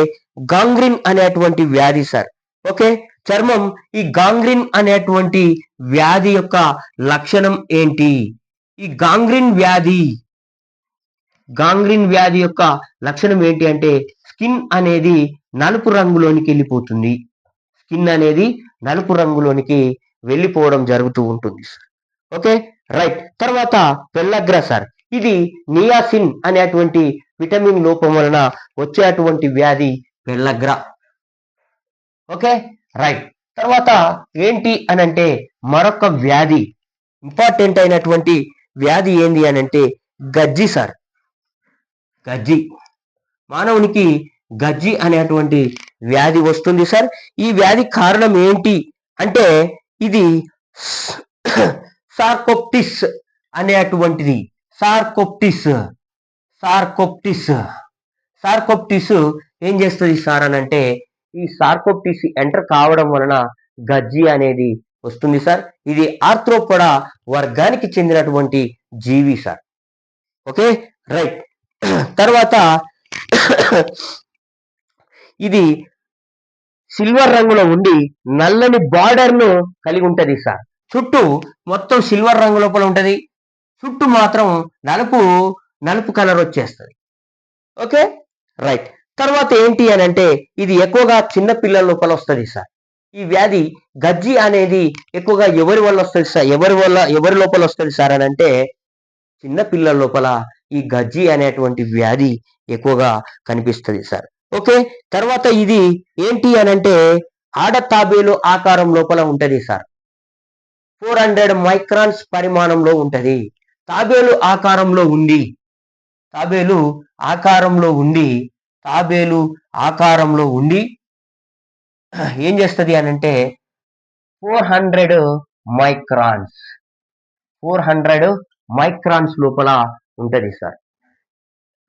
గాంగ్రీన్ అనేటువంటి వ్యాధి సార్. ఓకే, చర్మం, ఈ గాంగ్రీన్ అనేటువంటి వ్యాధి యొక్క లక్షణం ఏంటి? ఈ గాంగ్రీన్ వ్యాధి యొక్క లక్షణం ఏంటి అంటే, స్కిన్ అనేది నలుపు రంగులోనికి వెళ్ళిపోతుంది. స్కిన్ అనేది నలుపు రంగులోనికి వెళ్ళిపోవడం జరుగుతూ ఉంటుంది సార్. Okay, right. తర్వాత పెల్లగ్ర సార్. ఇది నియాసిన్ అనేటువంటి విటమిన్ లోపం వలన వచ్చేటువంటి వ్యాధి పెల్లగ్ర. Okay, right. తర్వాత ఏంటి అని అంటే మరొక వ్యాధి, ఇంపార్టెంట్ అయినటువంటి వ్యాధి ఏంది అని అంటే గజ్జి సార్. గజ్జి, మానవునికి గజ్జి అనేటువంటి వ్యాధి వస్తుంది సార్. ఈ వ్యాధి కారణం ఏంటి అంటే, ఇది సార్కోప్టిస్ అనేటువంటిది. సార్కోప్టిస్ ఏం చేస్తుంది సార్ అని అంటే, ఈ సార్కోప్టిస్ ఎంటర్ కావడం వలన గజ్జి అనేది వస్తుంది సార్. ఇది ఆర్థ్రోపోడా వర్గానికి చెందినటువంటి జీవి సార్. Okay, right. తర్వాత ఇది సిల్వర్ రంగులో ఉండి నల్లని బార్డర్ ను కలిగి ఉంటది సార్. చుట్టూ మొత్తం సిల్వర్ రంగు లోపల ఉంటది, చుట్టూ మాత్రం నలుపు కలర్ వచ్చేస్తుంది. Okay, right. తర్వాత ఏంటి అని అంటే, ఇది ఎక్కువగా చిన్న పిల్లల లోపల వస్తుంది సార్. ఈ వ్యాధి గజ్జి అనేది ఎక్కువగా ఎవరి వల్ల వస్తుంది సార్, ఎవరి లోపల వస్తుంది సార్ అని అంటే, చిన్న పిల్లల లోపల ఈ గజ్జి అనేటువంటి వ్యాధి ఎక్కువగా కనిపిస్తుంది సార్. ఓకే, తర్వాత ఇది ఏంటి అని అంటే ఆడ తాబేలు ఆకారం లోపల ఉంటది సార్. 400 మైక్రాన్స్ పరిమాణంలో ఉంటది. తాబేలు ఆకారంలో ఉండి ఏం చేస్తుంది అని అంటే 400 మైక్రాన్స్ లోపల ఉంటది సార్.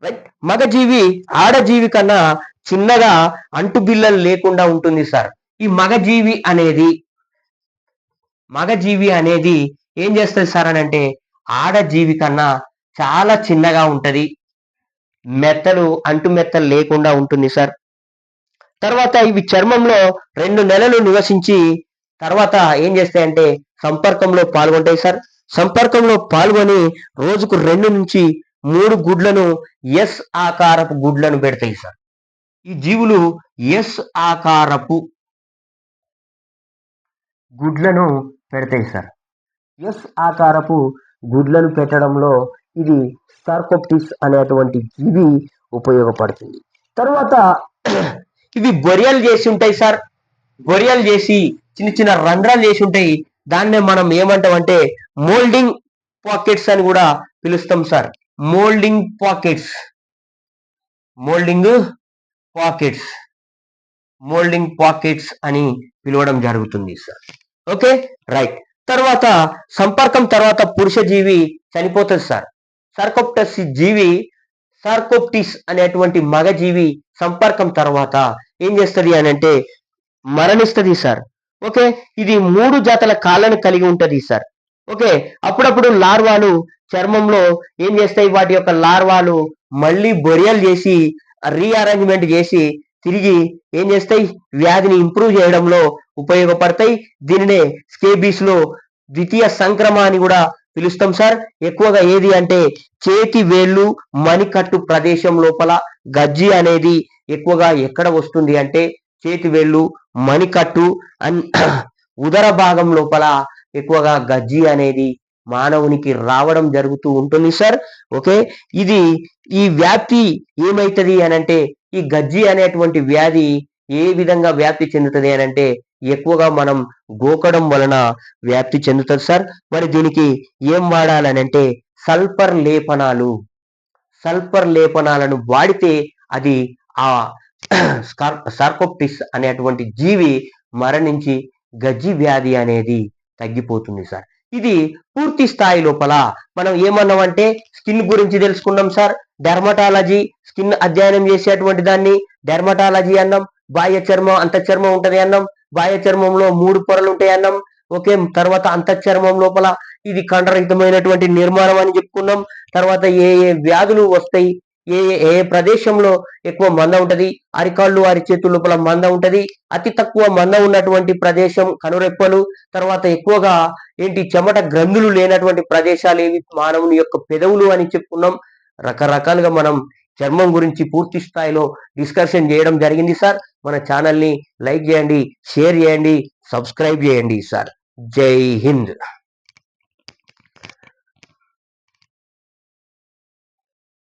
రైట్. మగజీవి ఆడజీవి కన్నా చిన్నగా అంటు బిల్లలు లేకుండా ఉంటుంది సార్. ఈ మగజీవి అనేది ఏం చేస్తుంది సార్ అని అంటే, ఆడజీవి కన్నా చాలా చిన్నగా ఉంటది, అంటు మెత్తలు లేకుండా ఉంటుంది సార్. తర్వాత ఇవి చర్మంలో 2 నెలలు నివసించి తర్వాత ఏం చేస్తాయంటే సంపర్కంలో పాల్గొంటాయి సార్. సంపర్కంలో పాల్గొని రోజుకు 2 నుంచి 3 గుడ్లను ఎస్ ఆకారపు గుడ్లను పెడతాయి సార్. ఈ జీవులు ఎస్ ఆకారపు గుడ్లను పెడతాయి సార్. ఎస్ ఆకారపు గుడ్లను పెట్టడంలో ఇది సార్కోప్టిస్ అనేటువంటి జీవి ఉపయోగపడుతుంది. తర్వాత ఇవి బొరియలు చేసి ఉంటాయి సార్. బొరియలు చేసి చిన్న చిన్న రంధ్రాలు చేసి ఉంటాయి. దాన్నే మనం ఏమంటాం అంటే మోల్డింగ్ పాకెట్స్ అని కూడా పిలుస్తాం సార్. మోల్డింగ్ పాకెట్స్ అని పిలవడం జరుగుతుంది సార్. Okay, right. తర్వాత సంపర్కం తర్వాత పురుష జీవి చనిపోతుంది సార్. సార్కోప్టిస్ అనేటువంటి మగజీవి సంపర్కం తర్వాత ఏం చేస్తుంది అని అంటే మరణిస్తుంది సార్. ఓకే, ఇది 3 జాతుల కాళ్ళను కలిగి ఉంటది సార్. ఓకే, అప్పుడప్పుడు లార్వాలు చర్మంలో ఏం చేస్తాయి, వాటి యొక్క లార్వాలు మళ్ళీ బొరియలు చేసి రీఅరేంజ్మెంట్ చేసి తిరిగి ఏం చేస్తాయి, వ్యాధిని ఇంప్రూవ్ చేయడంలో ఉపయోగపడతాయి. దీనినే స్కేబీస్ లో ద్వితీయ సంక్రమ అని కూడా పిలుస్తాం సార్. ఎక్కువగా ఏది అంటే చేతి వేళ్ళు మణికట్టు ప్రదేశం లోపల గజ్జి అనేది ఎక్కువగా ఎక్కడ వస్తుంది అంటే చేతి వేళ్ళు మణికట్టు ఉదర భాగం లోపల ఎక్కువగా గజ్జి అనేది మానవునికి రావడం జరుగుతూ ఉంటుంది సార్. ఓకే, ఇది ఈ వ్యాప్తి ఏమైతుంది అని అంటే ఈ గజ్జి అనేటువంటి వ్యాధి ఏ విధంగా వ్యాప్తి చెందుతుంది అని అంటే ఎక్కువగా మనం గోకడం వలన వ్యాప్తి చెందుతుంది సార్. మరి దీనికి ఏం వాడాలని అంటే సల్ఫర్ లేపనాలను వాడితే అది ఆ సార్కోప్టిస్ అనేటువంటి జీవి మరణించి గజ్జి వ్యాధి అనేది తగ్గిపోతుంది సార్. ఇది పూర్తి స్థాయి లోపల మనం ఏమన్నామంటే స్కిన్ గురించి తెలుసుకున్నాం సార్. డెర్మటాలజీ స్కిన్ అధ్యయనం చేసేటువంటి దాన్ని డెర్మటాలజీ అన్నాం. బాహ్య చర్మం అంతఃచర్మం ఉంటది అన్నాం. బాహ్య చర్మంలో 3 పొరలు ఉంటాయి అన్నాం. ఓకే, తర్వాత అంతఃచర్మం లోపల ఇది కండరహితమైనటువంటి నిర్మాణం అని చెప్పుకున్నాం. తర్వాత ఏ ఏ వ్యాధులు వస్తాయి, ఏ ఏ ప్రదేశంలో ఎక్కువ మంద ఉంటది, అరికాళ్ళు అరిచేతుల లోపల మంద ఉంటది, అతి తక్కువ మంద ఉన్నటువంటి ప్రదేశం కనురెప్పలు, తర్వాత ఎక్కువగా ఏంటి చెమట గ్రంథులు లేనటువంటి ప్రదేశాలు ఏవి, మానవుని యొక్క పెదవులు అని చెప్పుకున్నాం. రకరకాలుగా మనం చర్మం గురించి పూర్తి స్థాయిలో డిస్కషన్ చేయడం జరిగింది సార్. మన ఛానల్ని లైక్ చేయండి, షేర్ చేయండి, సబ్స్క్రైబ్ చేయండి సార్. జై హింద్.